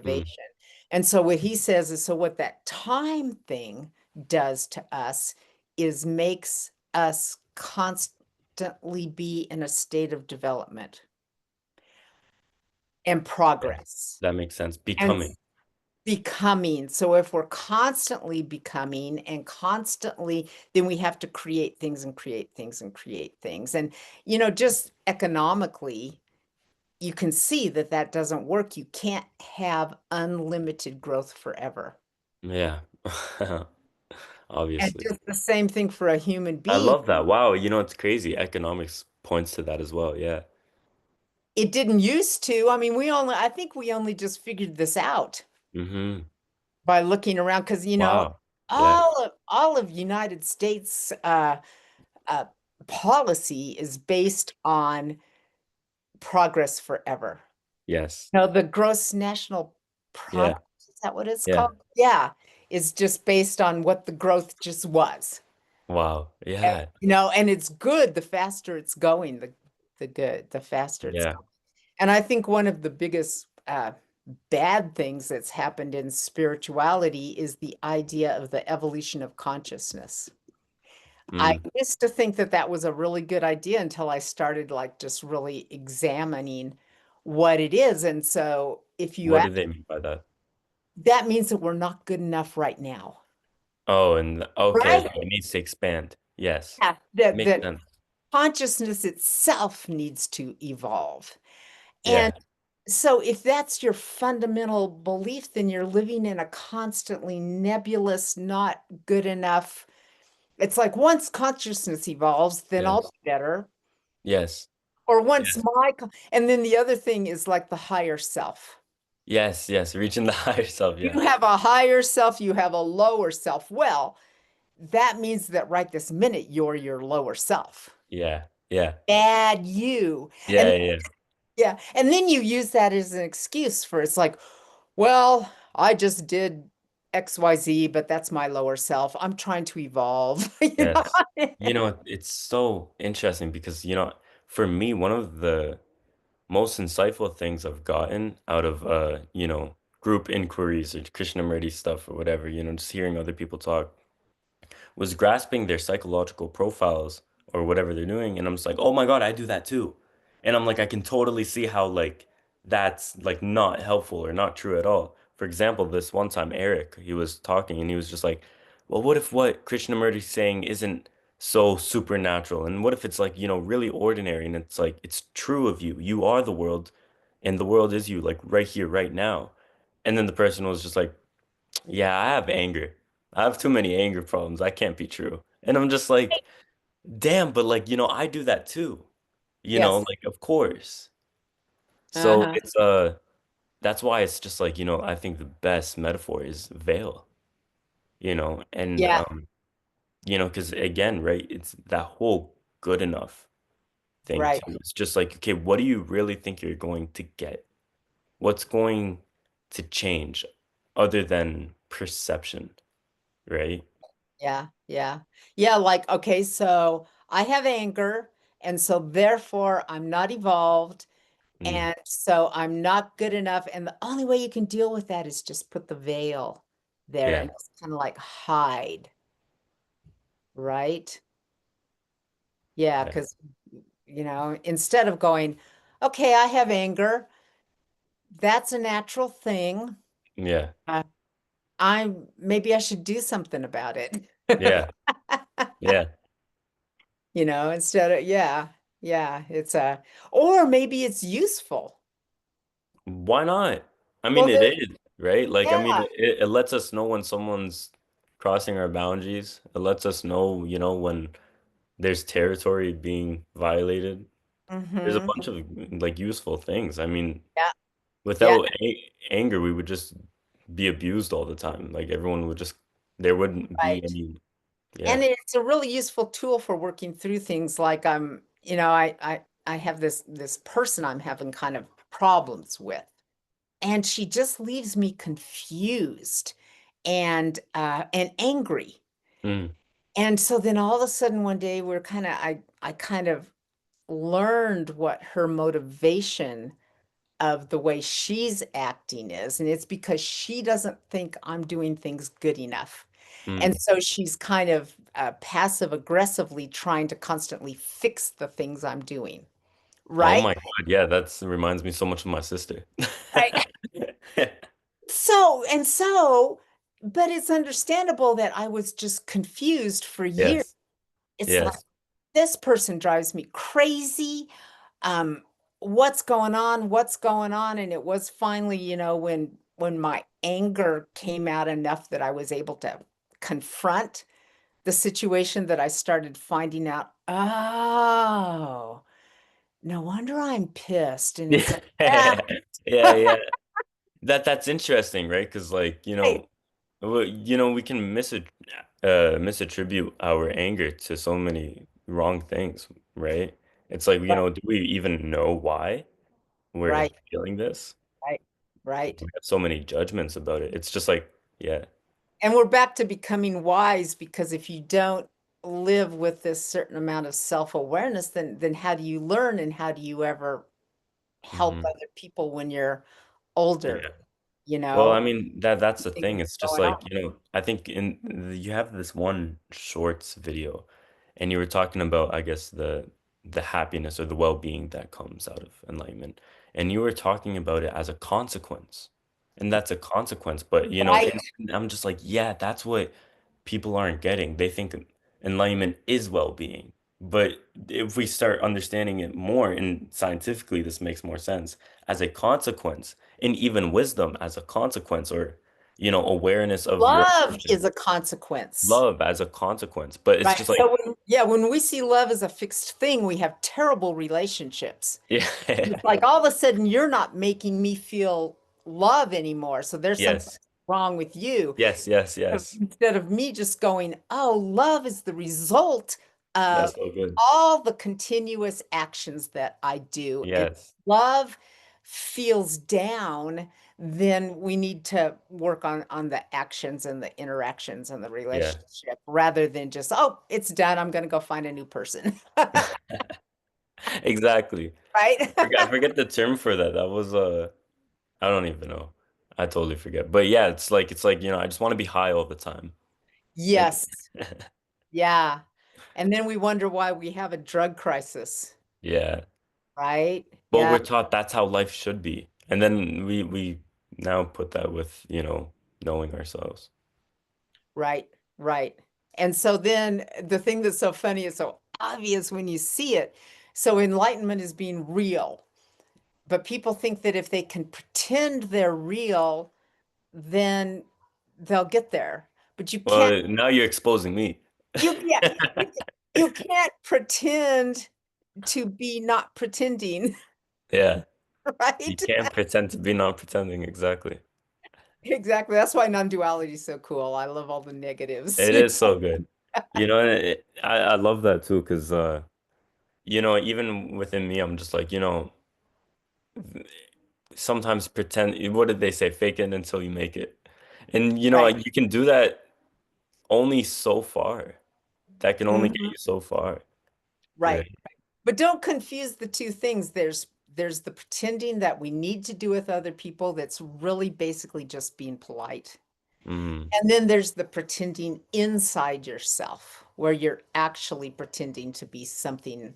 mm, motivation. And so what he says is so what that time thing does to us is makes us constantly be in a state of development and yeah, progress that makes sense. and Becoming. becoming. So if we're constantly becoming and constantly, then we have to create things and create things and create things. And, just economically, you can see that that doesn't work. You can't have unlimited growth forever. Yeah. And Obviously. just the same thing for a human I being. love that. Wow, it's crazy. Economics points to that as well. Yeah. It didn't used to. I mean, I think we only just figured this out. Mm-hmm. by looking around because Wow. Yeah. all of United States uh, policy is based on progress forever. Yes. No, the gross national Yeah. product, is that what it's Yeah. called? Yeah, is just based on what the growth just was. Wow. Yeah. And it's good the faster it's going, the faster it's Yeah. going. And I think one of the biggest bad things that's happened in spirituality is the idea of the evolution of consciousness. I Mm. used to think that that was a really good idea until I started like just really examining what it is. And so if you What ask, do they mean by that? that means that we're not good enough right now, Oh, and okay, right? okay. It needs to expand. Yes. Yeah, that Makes sense. consciousness itself needs to evolve. And Yeah. so if that's your fundamental belief, then you're living in a constantly nebulous, not good enough. It's like once consciousness evolves, then I'll Yes. be better. Yes. Or once Yes. and then the other thing is like the higher self. Yes. Yes. Reaching the higher self. Yeah. You have a higher self, you have a lower self. Well, that means that right this minute, you're your lower self. Yeah. Yeah. Bad you. And Yeah. Yeah. yeah, and then you use that as an excuse for it's like, well, I just did XYZ, but that's my lower self. I'm trying to evolve, you know? Yes. It's so interesting because, for me, one of the most insightful things I've gotten out of, group inquiries or Krishnamurti stuff or whatever, just hearing other people talk was grasping their psychological profiles or whatever they're doing. And I'm just like, oh my God, I do that too. And I'm like, I can totally see how like that's like not helpful or not true at all. For example, this one time Eric, he was talking and he was just like, well, what if what Krishnamurti's saying isn't so supernatural? And what if it's like, really ordinary and it's like it's true of you. You are the world and the world is you, like right here, right now. And then the person was just like, yeah, I have anger. I have too many anger problems. That can't be true. And I'm just like, damn, but like, I do that too. Yes. Like of course. So Uh-huh. it's that's why it's just like, I think the best metaphor is veil, and Yeah, because again, right, it's that whole good enough thing right. too. It's just like, okay, what do you really think you're going to get? What's going to change other than perception, right? Yeah, yeah. Yeah, like, okay, so I have anger, and so therefore I'm not evolved, Mm, and so I'm not good enough. And the only way you can deal with that is just put the veil there yeah. and just kind of like hide, right? Yeah, Yeah. because, instead of going, okay, I have anger, that's a natural thing. Yeah. Uh, maybe I should do something about it. Yeah. Yeah. Instead of, yeah, yeah, or maybe it's useful. Why not? I mean, Well, it is, right? Like, I mean, yeah, it lets us know when someone's crossing our boundaries. It lets us know, when there's territory being violated. There's a hmm, bunch of like useful things. I mean, yeah, yeah, without a anger, we would just be abused all the time. Like everyone would just, there wouldn't be right. any, And yeah. it's a really useful tool for working through things like I have this person I'm having kind of problems with, and she just leaves me confused and angry. Mm, And so then all of a sudden one day I kind of learned what her motivation of the way she's acting is. And it's because she doesn't think I'm doing things good enough. And mm. so she's kind of passive aggressively trying to constantly fix the things I'm doing. Oh Right? my God. Yeah, that's reminds me so much of my sister. Right. So, but it's understandable that I was just confused for years. Yes. It's like Yes. this person drives me crazy. Um, what's going on? What's going on? And it was finally, when my anger came out enough that I was able to confront the situation that I started finding out, oh, no wonder I'm pissed. And it's Yeah. like, yeah, Yeah, yeah. That's interesting, right? Because like, right. Well, we can misattribute our anger to so many wrong things, right? It's like, Right, do we even know why we're right, feeling this? right, right. We have so many judgments about it. It's just like, yeah. And we're back to becoming wise because if you don't live with this certain amount of self-awareness, then how do you learn and how do you ever help Hmm. other people when you're older, Yeah. you Well, know? I mean that's the Things thing. It's just going like, on. I think you have this one shorts video and you were talking about, I guess, the happiness or the well-being that comes out of enlightenment. And you were talking about it as a consequence. And that's a consequence, but Right. and I'm just like, yeah, that's what people aren't getting. They think enlightenment is well-being. But if we start understanding it more, and scientifically this makes more sense, as a consequence, and even wisdom as a consequence, or awareness of your Love is emotions, a consequence. love as a consequence. But it's Right. just like, So when we see love as a fixed thing, we have terrible relationships. yeah. It's like all of a sudden you're not making me feel love anymore. So there's something Yes, wrong with you. yes, yes, yes. Instead of me just going, oh, love is the result of That's so good. all the continuous actions that I do. And Yes, love feels down, then we need to work on the actions and the interactions and the yeah. relationship rather than just, oh, it's done. I'm going to go find a new person. Exactly. Right? I forget the term for that. That was I don't even know. I totally forget. But yeah, it's like, I just want to be high all the time. And Yes. Yeah. And then we wonder why we have a drug crisis, yeah. right? Well, Yeah. we're taught that's how life should be. And then we now put that with, knowing ourselves. Right, right. And so then the thing that's so funny is so obvious when you see it. So enlightenment is being real, but people think that if they can pretend they're real, then they'll get there. But Well, now you're exposing me. yeah, you, you can't pretend to be not pretending, Yeah. You right? can't pretend to be not pretending. Exactly. Exactly. That's why non-duality is so cool. I love all the negatives. It is so good. And I love that too, because even within me, I'm just like, sometimes pretend, what did they say? Fake it until you make it. And Right. you can do that only so far. That can only get Mhm. you so far, Right. right? But don't confuse the two things. There's the pretending that we need to do with other people that's really basically just being polite. Mm, And then there's the pretending inside yourself, where you're actually pretending to be something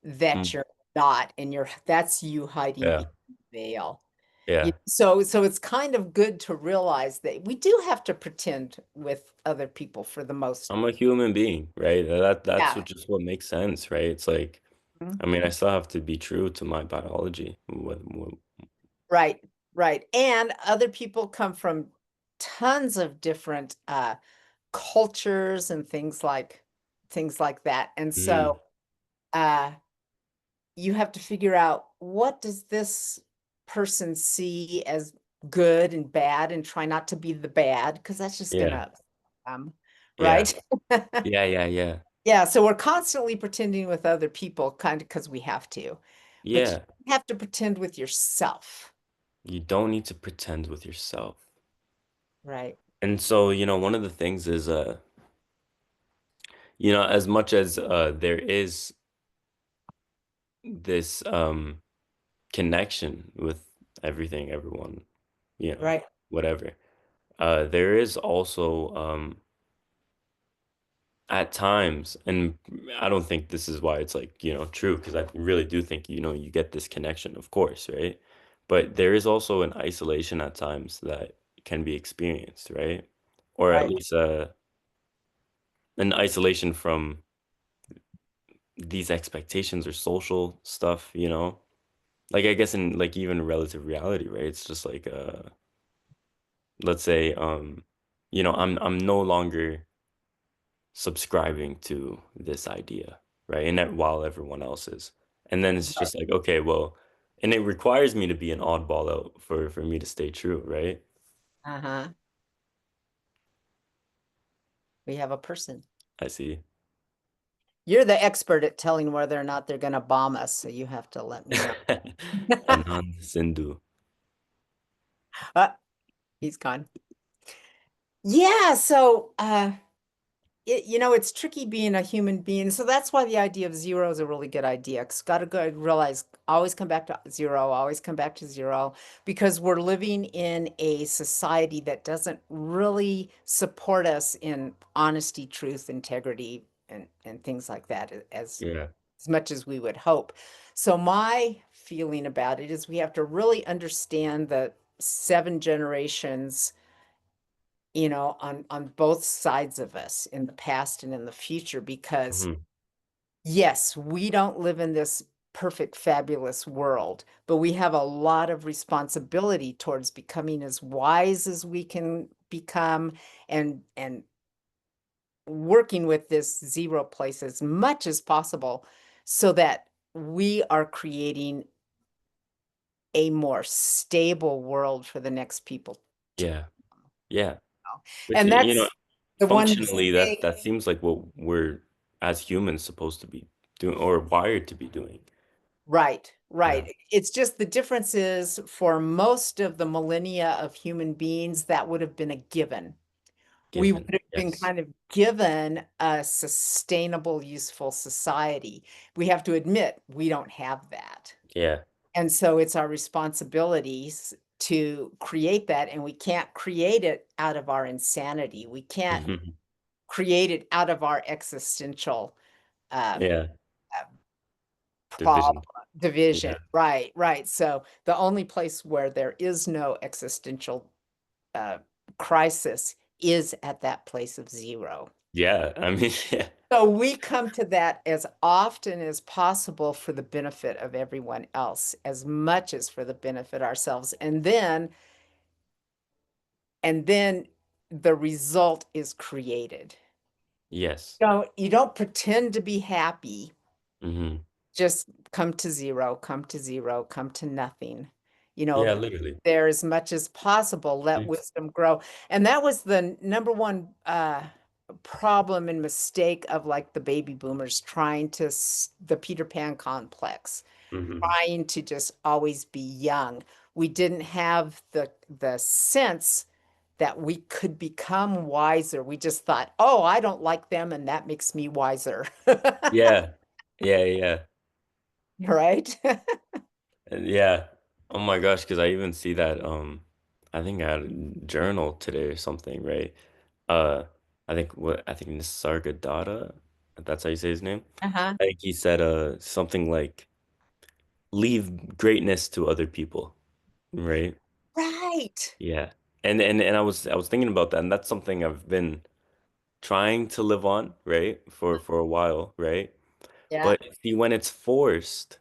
that mm, you're not, and that's you hiding yeah, behind the veil. yeah. So it's kind of good to realize that we do have to pretend with other people for the most. I'm a human being, right? That's Yeah. just what makes sense, right? It's like, I mean, I still have to be true to my biology. Right, right. And other people come from tons of different cultures and things like that. And Mm, so uh you have to figure out what does this person see as good and bad and try not to be the bad because that's just yeah, gonna yeah, right? yeah, yeah, yeah, Yeah, so we're constantly pretending with other people kind of because we have to. But you yeah. have to pretend with yourself, You don't need to pretend with yourself. right? And so, one of the things is, as much as there is this connection with everything, everyone, you know, Right. whatever, there is also at times, and I don't think this is why it's like, true, because I really do think, you get this connection, of course, right? But there is also an isolation at times that can be experienced, right? Or at Right. least an isolation from these expectations or social stuff, Like I guess in like even relative reality, right? It's just like let's say I'm no longer subscribing to this idea, right? And that while everyone else is. And then it's just like, okay, well, and it requires me to be an oddball out for me to stay true, right? Uh-huh. We have a person. I see. You're the expert at telling whether or not they're going to bomb us, so you have to let me know. Anand Sindhu. Uh, he's gone. Yeah, so it's tricky being a human being. So that's why the idea of zero is a really good idea. 'Cause gotta go realize always come back to zero, always come back to zero, because we're living in a society that doesn't really support us in honesty, truth, integrity, and things like that Yeah. as much as we would hope. So my feeling about it is we have to really understand the 7 generations, on both sides of us in the past and in the future, because Mhm. yes, we don't live in this perfect, fabulous world, but we have a lot of responsibility towards becoming as wise as we can become, and working with this zero place as much as possible so that we are creating a more stable world for the next people to Yeah. Yeah. come. Which, And that's the one functionally, mistake. that seems like what we're as humans supposed to be doing or wired to be doing. Right, Yeah. right. It's just the difference is for most of the millennia of human beings, that would have been a given. We would Given. have been Yes. kind of given a sustainable, useful society. We have to admit we don't have that. Yeah. And so it's our responsibilities to create that, and we can't create it out of our insanity. We can't Mhm. create it out of our existential um, Yeah. uh, problem Division. division. Yeah. Right, right. So the only place where there is no existential uh, crisis is at that place of zero. Yeah. I mean, yeah. So we come to that as often as possible for the benefit of everyone else, as much as for the benefit ourselves. And then the result is created. Yes. You don't pretend to be happy. Hmm. Just come to zero, come to zero, come to nothing. You know, Yeah, be literally. there as much as possible, let Thanks. wisdom grow. And that was the number one problem and mistake of like the baby boomers trying to the Peter Pan complex, Hmm. trying to just always be young. We didn't have the sense that we could become wiser. We just thought, oh, I don't like them, and that makes me wiser. Yeah. Yeah. Yeah. Right? Yeah. Oh my gosh, because I even see that I think I had a journal today or something, right? Uh I think Nisargadatta, if that's how you say his name. Uh-huh. I think he said something like leave greatness to other people, right? Right. Yeah. And I was thinking about that, and that's something I've been trying to live on, right? For a while, right? Yeah. But see, when it's forced,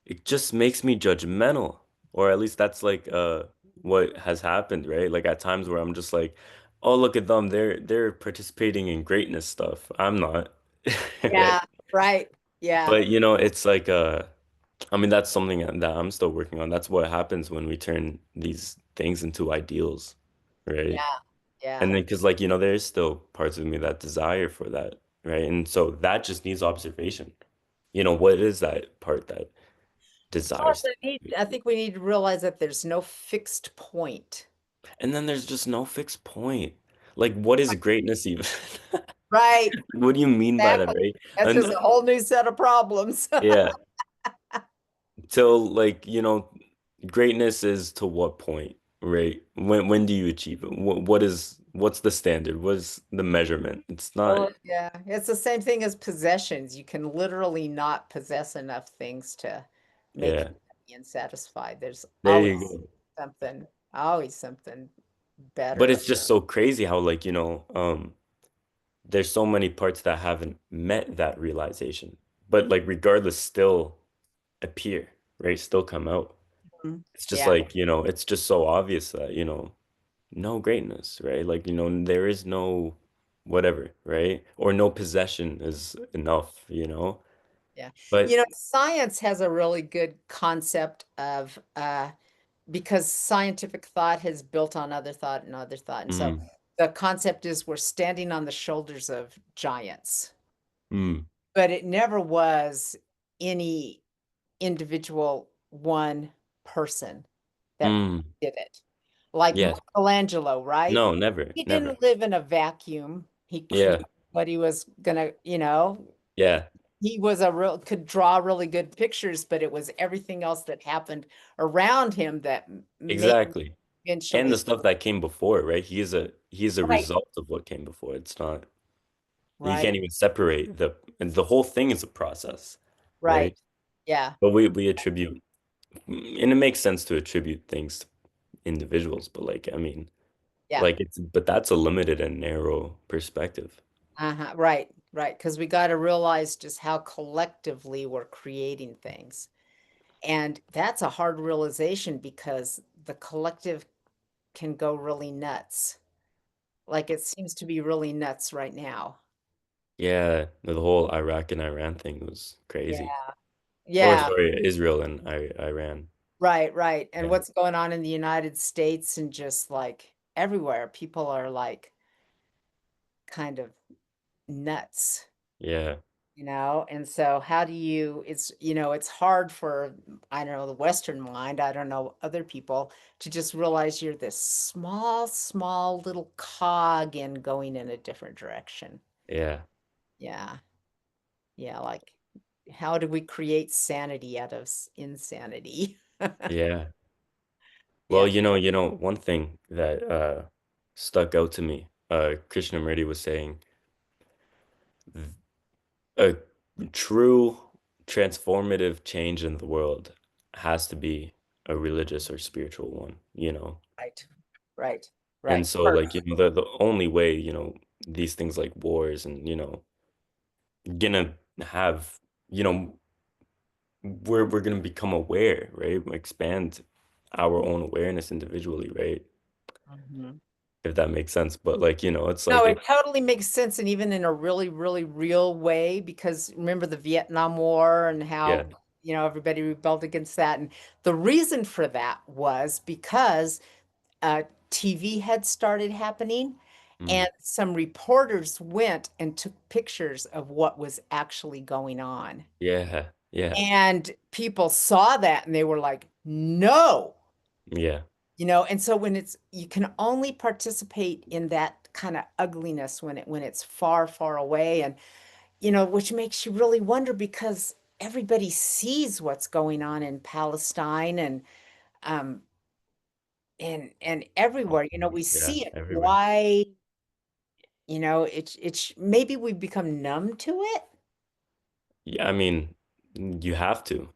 it just makes me judgmental, or at least that's like what has happened, right? Like at times where I'm just like, oh, look at them, they're participating in greatness stuff, I'm not. Right? Yeah. Right. Yeah. But it's like I mean, that's something that I'm still working on. That's what happens when we turn these things into ideals, right? Yeah. And Yeah. then because like there's still parts of me that desire for that, right? And so that just needs observation. What is that part that Plus, desires? I think we need to realize that there's no fixed point. And then there's just no fixed point. Like, what is greatness even? Right. What do you mean by that, Exactly. right? That's And just a whole new set of problems. yeah, till like, greatness is to what point, right? When do you achieve it? What's the standard? What's the measurement? It's not, Well, yeah, it's the same thing as possessions. You can literally not possess enough things to make you yeah. happy and satisfied. There's There you go. always something But better. it's just so crazy how like, there's so many parts that haven't met that realization. But like regardless still appear, right? Still come out. Mhm. It's just Yeah, like, it's just so obvious that, no greatness, right? Like, there is no whatever, right? Or no possession is enough. yeah. But Science has a really good concept of because scientific thought has built on other thought and other thought. And so mm, the concept is we're standing on the shoulders of giants, Mm. but it never was any individual one person that Mm. did it. Like Yeah. Michelangelo, right? No, never, He never. didn't live in a vacuum. He Yeah. created what he was gonna, Yeah. he was a real could draw really good pictures, but it was everything else that happened around him that made him Exactly. And the eventually. stuff that came before, right? He's a Right, result of what came before. It's not you right, can't even separate and the whole thing is a process, right. right? Yeah, But we attribute and it makes sense to attribute things to individuals, but like I mean, yeah. like it's but that's a limited and narrow perspective. Uh-huh. Right, right. Because we got to realize just how collectively we're creating things. And that's a hard realization because the collective can go really nuts. Like it seems to be really nuts right now. Yeah, the whole Iraq and Iran thing was Yeah. crazy. Or Yeah, sorry, Israel and Iran. right, right. And Yeah. what's going on in the United States and just like everywhere, people are like kind of nuts. Yeah. And so how do you it's hard for I don't know the Western mind, I don't know other people to just realize you're this small little cog in going in a different direction. Yeah. Yeah, yeah, like how do we create sanity out of insanity? Yeah. Well, Yeah, one thing that stuck out to me, Krishnamurti was saying a true transformative change in the world has to be a religious or spiritual one. right, right, And right. so like, the only way, these things like wars and, gonna have, you know, we're gonna become aware, right? Expand our own awareness individually, right? Mhm. If that makes sense. But like, it's No, like it totally makes sense, and even in a really, really real way, because remember the Vietnam War and yeah. how, everybody rebelled against that. And the reason for that was because TV had started happening, Mm. and some reporters went and took pictures of what was actually going on. Yeah. Yeah. And people saw that and they were like, no. Yeah. And so you can only participate in that kind of ugliness when it's far, far away, and which makes you really wonder because everybody sees what's going on in Palestine um and everywhere. We Yeah. see it. Everywhere. Why, it's maybe we become numb to it. Yeah, I mean, you have to,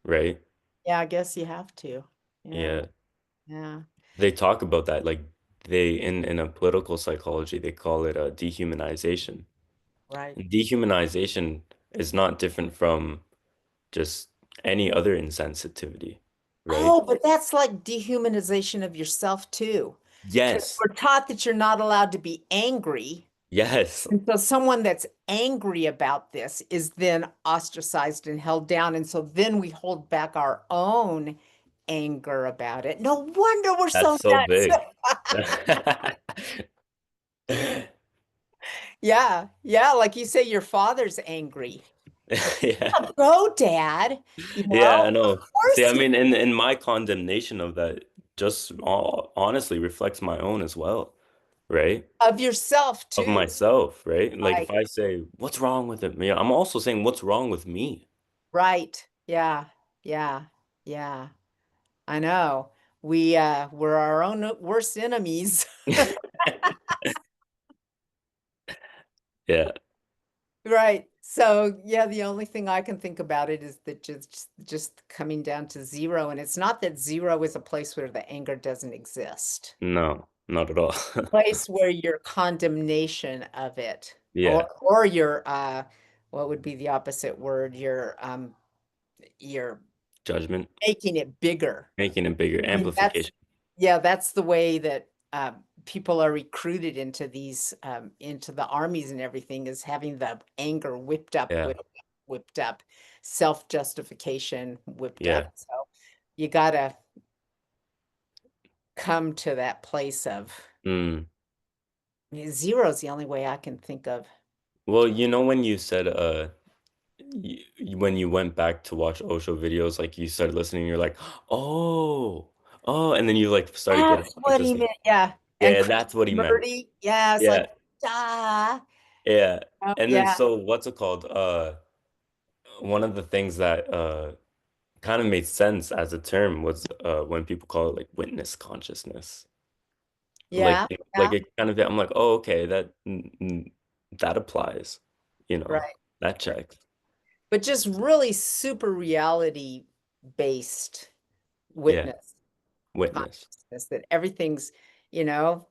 right? Yeah, I guess you have to. Yeah, Yeah. yeah, They talk about that like they in a political psychology, they call it a dehumanization. right. Dehumanization is not different from just any other insensitivity, right? Oh, but that's like dehumanization of yourself too. Because Yes. we're taught that you're not allowed to be angry. Yes. And so someone that's angry about this is then ostracized and held down. And so then we hold back our own anger about it. No wonder we're That's so so nuts. big. Yeah, yeah. Like you say, your father's angry. Yeah. Go, Dad. Yeah, I Of know. See, course I he mean, in my condemnation of that just honestly reflects my own as well, right? of yourself Of too. myself, right? Like if Right, I say, what's wrong with it? I'm also saying what's wrong with me. right. Yeah, yeah, yeah. I know. We're our own worst enemies. Yeah. Right. So yeah, the only thing I can think about it is that just coming down to zero. And it's not that zero is a place where the anger doesn't exist. No, not at all. Place where your condemnation of it, Yeah. or your what would be the opposite word? You're Judgment, making it bigger. making it bigger, I mean, amplification. that's the way that people are recruited into the armies and everything, is having the anger Yeah. whipped up, self-justification whipped up. Yeah. So you gotta come to that place of Mm. Zero is the only way I can think of. Well, you know when you said when you went back to watch Osho videos, like you started listening, you're like, oh, oh, and then you like started getting That's what he conscious of, meant. Yeah. And yeah, Chris that's what he meant. Murdy. Yeah. It's Yeah, like, ah. yeah. Oh, And then yeah. so what's it called? One of the things that kind of made sense as a term was when people call it like witness consciousness. Yeah. Like Yeah. it kind of I'm like, oh, okay, that applies, you know, Right. that Right. checks. But just really super reality based Yeah, witness witness. consciousness that everything's, you know,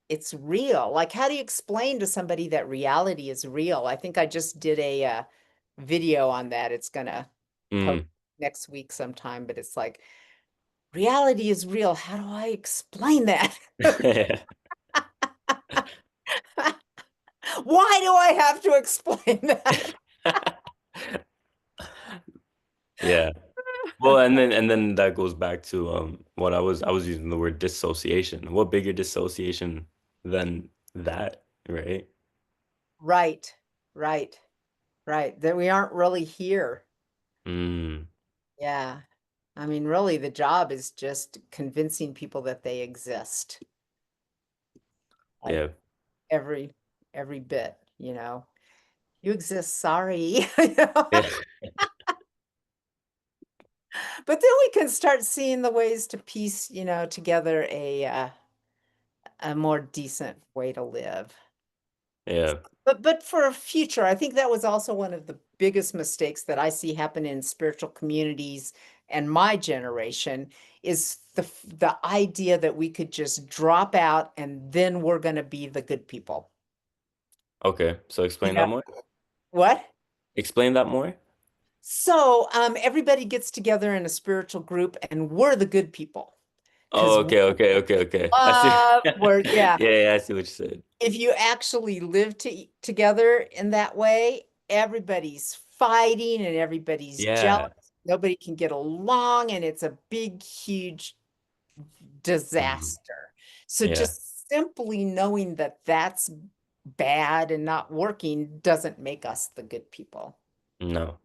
it's real. Like, how do you explain to somebody that reality is real? I think I just did a video on that. It's gonna post Mm. next week sometime, but it's like reality is real. How do I explain that? Why do I have to explain that? Yeah. Well, and then that goes back to what I was using the word dissociation. What bigger dissociation than that, right? Right, right, right. That we aren't really here. Mm. Yeah. I mean, really, the job is just convincing people that they exist. Like Yeah. every every bit, you know. You exist, sorry. You know? Yeah. But then we can start seeing the ways to piece, together a more decent way to live. Yeah. But for a future, I think that was also one of the biggest mistakes that I see happen in spiritual communities and my generation is the idea that we could just drop out and then we're going to be the good people. Okay. So You explain know that more. what? Explain that more. So everybody gets together in a spiritual group and we're the good people Oh, because okay, okay, okay, okay. I see. we're, Yeah, yeah. yeah, I see what you said. If you actually live together in that way, everybody's fighting and everybody's jealous. Yeah. Nobody can get along, and it's a big, huge Mhm. disaster. So Yeah. just simply knowing that that's bad and not working doesn't make us the good people, No.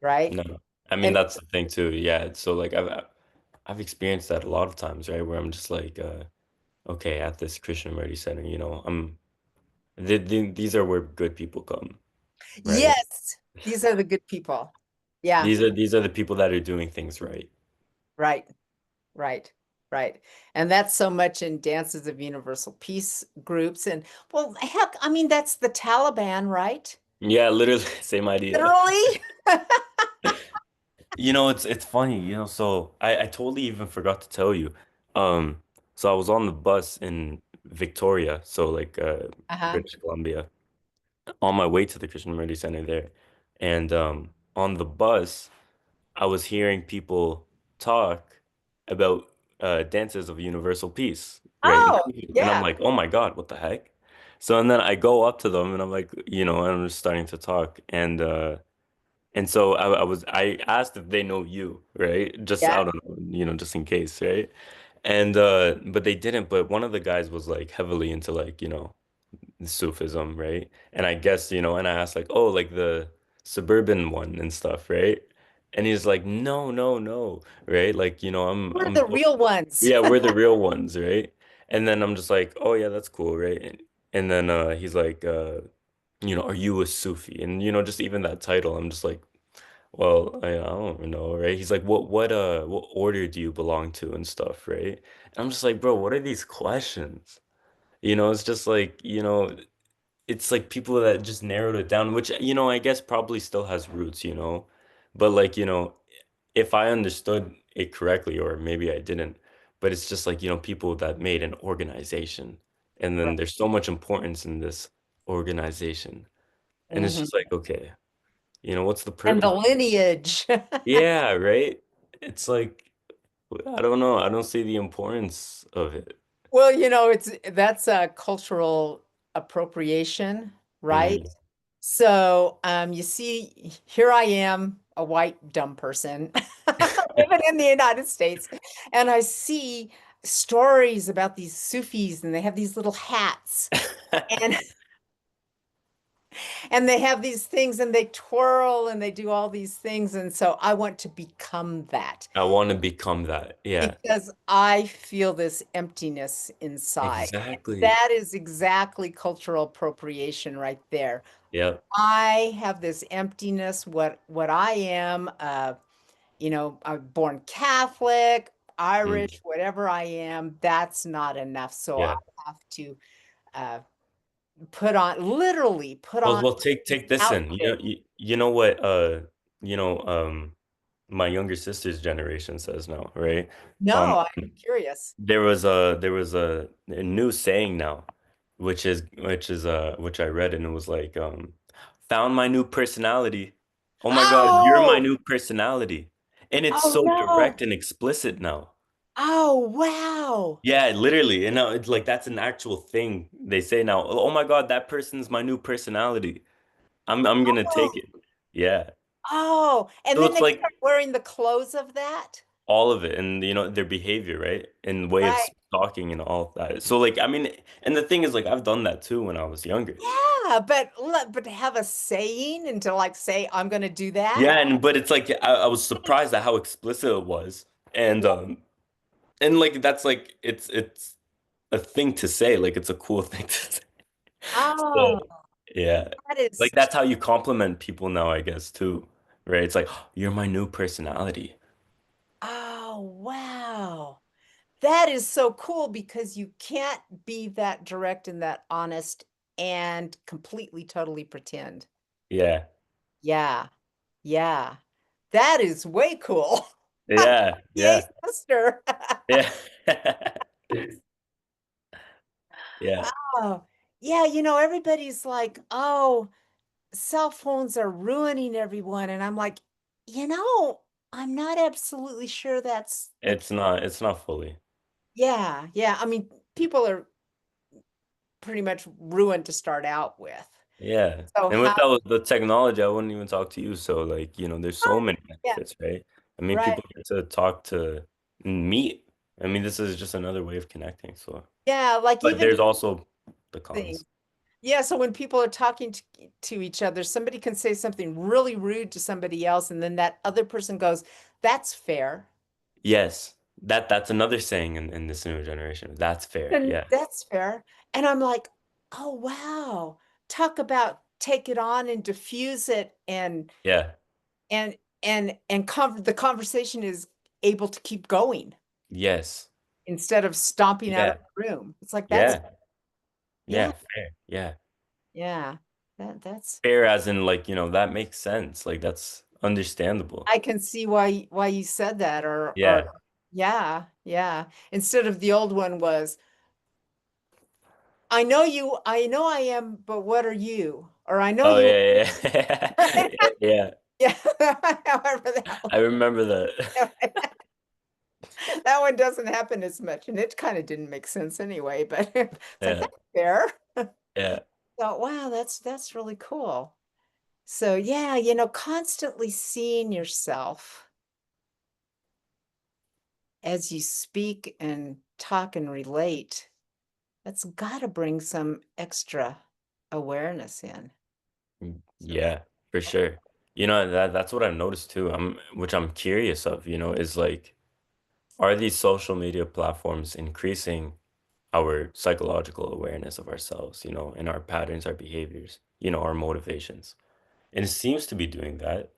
right? No. I mean, And that's the thing too. Yeah. So like I've experienced that a lot of times, right? Where I'm just like, okay, at this Christian Remedy Center, these are where good people come, right? yes, these are the good people. Yeah, These are the people that are doing things right. right. Right, right. And that's so much in Dances of Universal Peace groups. And well, heck, I mean, that's the Taliban, right? Yeah, literally same idea. Literally. It's funny, so I totally even forgot to tell you. Um, so I was on the bus in Victoria, so like Uh-huh. British Columbia, on my way to the Christian Remedy Center there. And on the bus, I was hearing people talk about dances of universal peace, right? Oh, And I'm yeah, like, oh my God, what the heck? So and then I go up to them and I'm like, I'm just starting to talk. And so I asked if they know you, right? Just yeah. I don't know, just in case, right? And but they didn't, but one of the guys was like heavily into like, Sufism, right? And I guess, and I asked like, oh, like the suburban one and stuff, right? And he's like, no, no, no, right? Like, We're the real ones. yeah, we're the real ones, right? And then I'm just like, oh yeah, that's cool, right? And then he's like, are you a Sufi? And just even that title, I'm just like, well, I don't know, right? He's like, what order do you belong to and stuff, right? And I'm just like, bro, what are these questions? It's just like, it's like people that just narrowed it down, which, I guess probably still has roots, but like, if I understood it correctly, or maybe I didn't, but it's just like, people that made an organization, and then Right. there's so much importance in this organization, and it's Mhm. just like, okay, what's the And the purpose? lineage. Yeah, right? It's like, I don't know. I don't see the importance of it. Well, that's a cultural appropriation, right? Mm. So, you see, here I am, a white dumb person living in the United States, and I see stories about these Sufis and they have these little hats and and they have these things and they twirl and they do all these things. And so I want to become that I want to become that. Yeah, because I feel this emptiness inside. exactly. That is exactly cultural appropriation right there. Yep. I have this emptiness, what I am, I'm born Catholic, Mm, Irish, whatever I am, that's not enough. So I yeah. have to uh, literally put Well, on well, take these this in. outfits. You know what you know, my younger sister's generation says now, right? Um, No, I'm curious. there was a new saying now, which I read and it was like found my new personality. Oh my God, you're my Oh, new personality. And it's oh so no. direct and explicit now. Oh, wow. Yeah, literally. And now it's like that's an actual thing they say now. Oh my God, that person's my new personality. I'm gonna Oh, take it. Yeah. oh. And So then it's they like start wearing the clothes of that. all of it and their behavior, right? And way of Right. talking and all of that. So like I mean, and the thing is like I've done that too when I was younger. Yeah, but to have a saying and to like say, I'm gonna do that. Yeah, and but it's like I was surprised at how explicit it was. And like that's like it's a thing to say, like it's a cool thing to say. Oh, So yeah. that Like is, that's how you compliment people now, I guess, too. Right? It's like, "Oh, you're my new personality." oh, wow. That is so cool because you can't be that direct and that honest and completely, totally pretend. Yeah. Yeah, yeah. That is way cool. Yeah. Yay, Yeah. sister. Yeah. Yeah. Oh, yeah, everybody's like, oh, cell phones are ruining everyone. And I'm like, I'm not absolutely sure that's the case. It's not fully. Yeah, yeah. I mean, people are pretty much ruined to start out with. Yeah. So And how, without the technology, I wouldn't even talk to you. So like, there's so many yeah, benefits, right? I mean, right. people get to talk to and meet. I mean, this is just another way of connecting. So, Yeah, like but even there's also the thing. cons. Yeah, so when people are talking to each other, somebody can say something really rude to somebody else, and then that other person goes, that's fair. Yes. That's another saying in this new generation. That's fair. And Yeah. that's fair. And I'm like, oh wow. Talk about take it on and diffuse it Yeah. and the conversation is able to keep going Yes. instead of stomping out of Yeah. the room. It's like that's Yeah. yeah, Yeah. Fair. Yeah. yeah. That's Fair as in like, that makes sense. Like that's understandable. I can see why you said that or Yeah. yeah, yeah. Instead of the old one was I know I am, but what are you? Or I know Oh you yeah, yeah. Yeah. yeah, however that I remember that. one. That one doesn't happen as much, and it kind of didn't make sense anyway, but it's like Yeah. that's fair. Yeah. So wow, that's really cool. So yeah, constantly seeing yourself as you speak and talk and relate, that's got to bring some extra awareness in. So Yeah, for sure. That's what I've noticed too. Which I'm curious of, is like, are these social media platforms increasing our psychological awareness of ourselves, and our patterns, our behaviors, our motivations? And it seems to be doing that.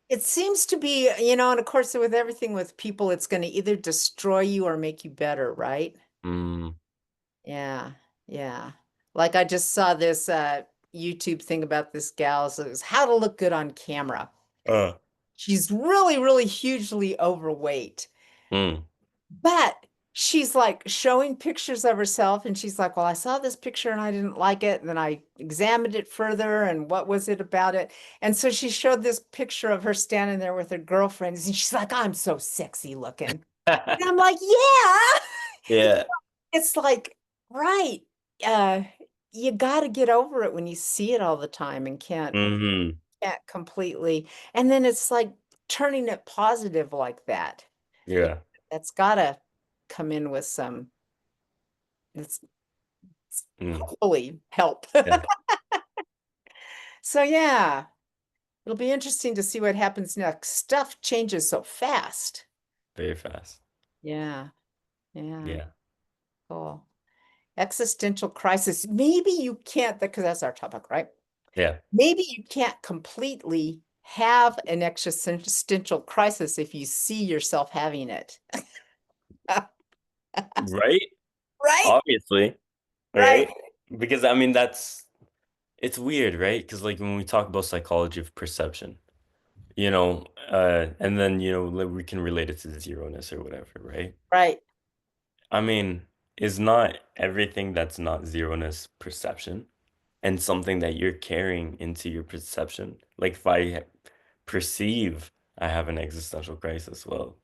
it seems to be, and of course, with everything with people, it's going to either destroy you or make you better, right? Mm. Yeah, yeah. Like I just saw this YouTube thing about this gal, so it was how to look good on camera. Uh. She's really, really hugely overweight. Mm. But she's like showing pictures of herself, and she's like, well, I saw this picture and I didn't like it. And then I examined it further, and what was it about it? And so she showed this picture of her standing there with her girlfriends, and she's like, I'm so sexy looking. And I'm like, yeah. Yeah. It's like, right. Uh, you got to get over it when you see it all the time and Hmm. can't completely. And then it's like turning it positive like that. Yeah, Yeah. that's gotta. come in with some, it's Mm, hopefully help. yeah, So yeah, it'll be interesting to see what happens next. Stuff changes so fast. very fast. Yeah, yeah, Yeah, cool. Existential crisis. Maybe you can't, because that's our topic, right? yeah. Maybe you can't completely have an existential crisis if you see yourself having it. Right? Right? Obviously, Right. right? Because I mean that's it's weird, right? Because like when we talk about psychology of perception, and then like, we can relate it to the zero-ness or whatever, right? Right. I mean, is not everything that's not zero-ness perception and something that you're carrying into your perception? Like if I perceive I have an existential crisis, well,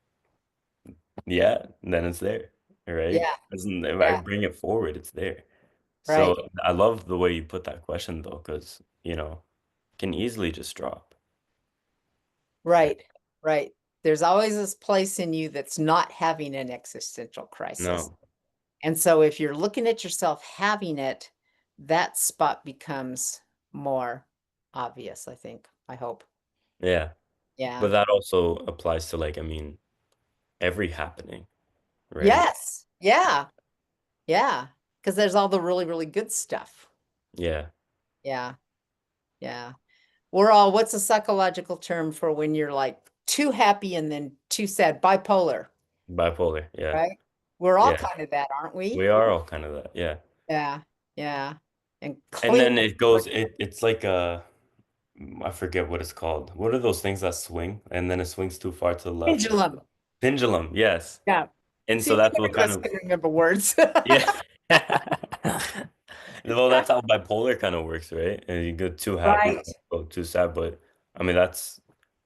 yeah, then it's there, right? Yeah. If I Yeah. bring it forward, it's there. Right. So I love the way you put that question though, because, can easily just drop. Right. Right. Right. There's always this place in you that's not having an existential crisis. No. And so if you're looking at yourself having it, that spot becomes more obvious, I think. I hope. Yeah. But Yeah. that also applies to like, I mean, every happening, right? Yes. Yeah. Yeah. Because there's all the really, really good stuff. Yeah. Yeah. Yeah. We're all, what's a psychological term for when you're like too happy and then too sad? Bipolar, Bipolar. Yeah. right? We're all Yeah. kind of that, aren't we? We are all kind of that. Yeah. Yeah. Yeah. And And cling. then it's like I forget what it's called. What are those things that swing and then it swings too far to the left? Pendulum. Pendulum, yes. Yeah. And See, so that's neither what of kind us of, can remember words. yeah. Well, that's how bipolar kind of works, right? And you go too happy, Right. go too sad, but I mean that's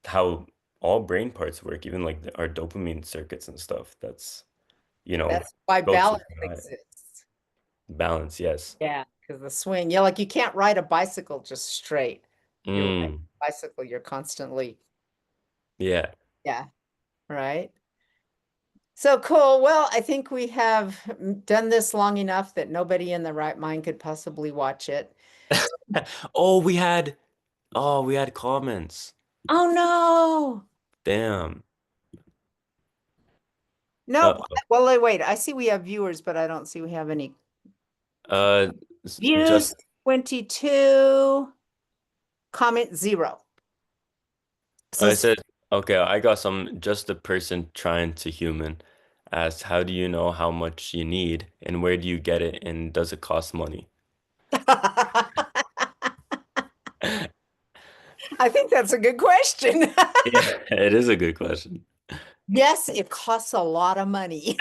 how all brain parts work, even like our dopamine circuits and stuff. That's, you know, That's why go balance super high. exists. Balance, yes. Yeah, because the swing, yeah, like you can't ride a bicycle just straight. You're riding Mm, a bicycle, you're constantly, yeah. yeah, right. So cool. Well, I think we have done this long enough that nobody in the right mind could possibly watch it. Oh, we had comments. Oh no. Damn. Nope. Uh, Well, wait, I see we have viewers, but I don't see we have any uh, views. just 22, comment 0. So I said, okay, I got some. Just a person trying to human asked, how do you know how much you need and where do you get it and does it cost money? I think that's a good question. Yeah, it is a good question. Yes, it costs a lot of money.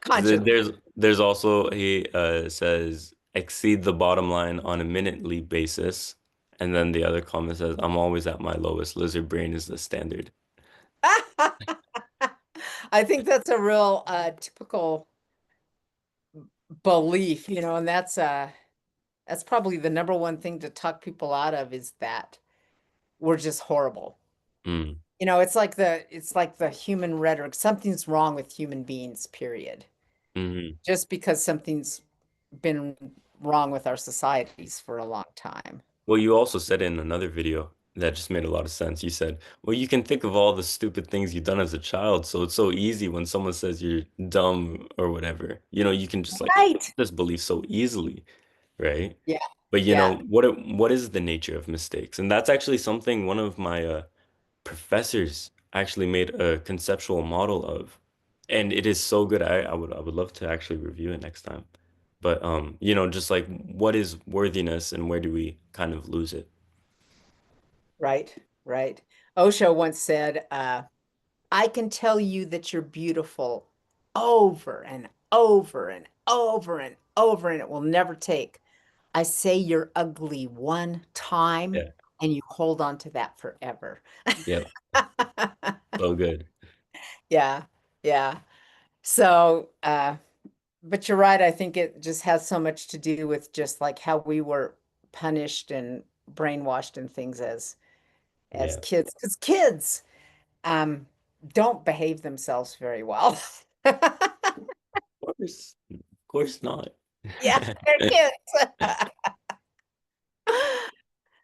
Conscious. There's also he says exceed the bottom line on a minutely basis, and then the other comment says I'm always at my lowest. Lizard brain is the standard. I think that's a real typical belief, and that's probably the number one thing to talk people out of is that we're just horrible. Mm, It's like the human rhetoric. Something's wrong with human beings, period. hmm. Just because something's been wrong with our societies for a long time. Well, you also said in another video that just made a lot of sense. You said, well, you can think of all the stupid things you've done as a child, so it's so easy when someone says you're dumb or whatever. You can just like Right. accept this belief so easily, right? Yeah. But Yeah. what is the nature of mistakes? And that's actually something one of my professors actually made a conceptual model of, and it is so good. I would love to actually review it next time. But just like what is worthiness and where do we kind of lose it? Right. Right. Osho once said, I can tell you that you're beautiful over and over and over and over, and it will never take. I say you're ugly one time, Yeah, and you hold on to that forever. yeah, so good. Yeah, yeah. So, but you're right. I think it just has so much to do with just like how we were punished and brainwashed and things as Yeah, kids. Because kids, um, don't behave themselves very well. Of course not. Yeah, they're kids.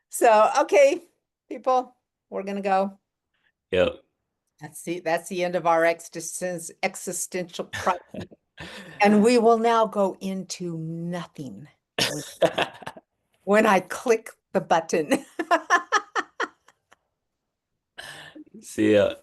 So, okay, people, we're gonna go. Yep. That's the end of our existential crisis. And we will now go into nothing when I click the button. See ya.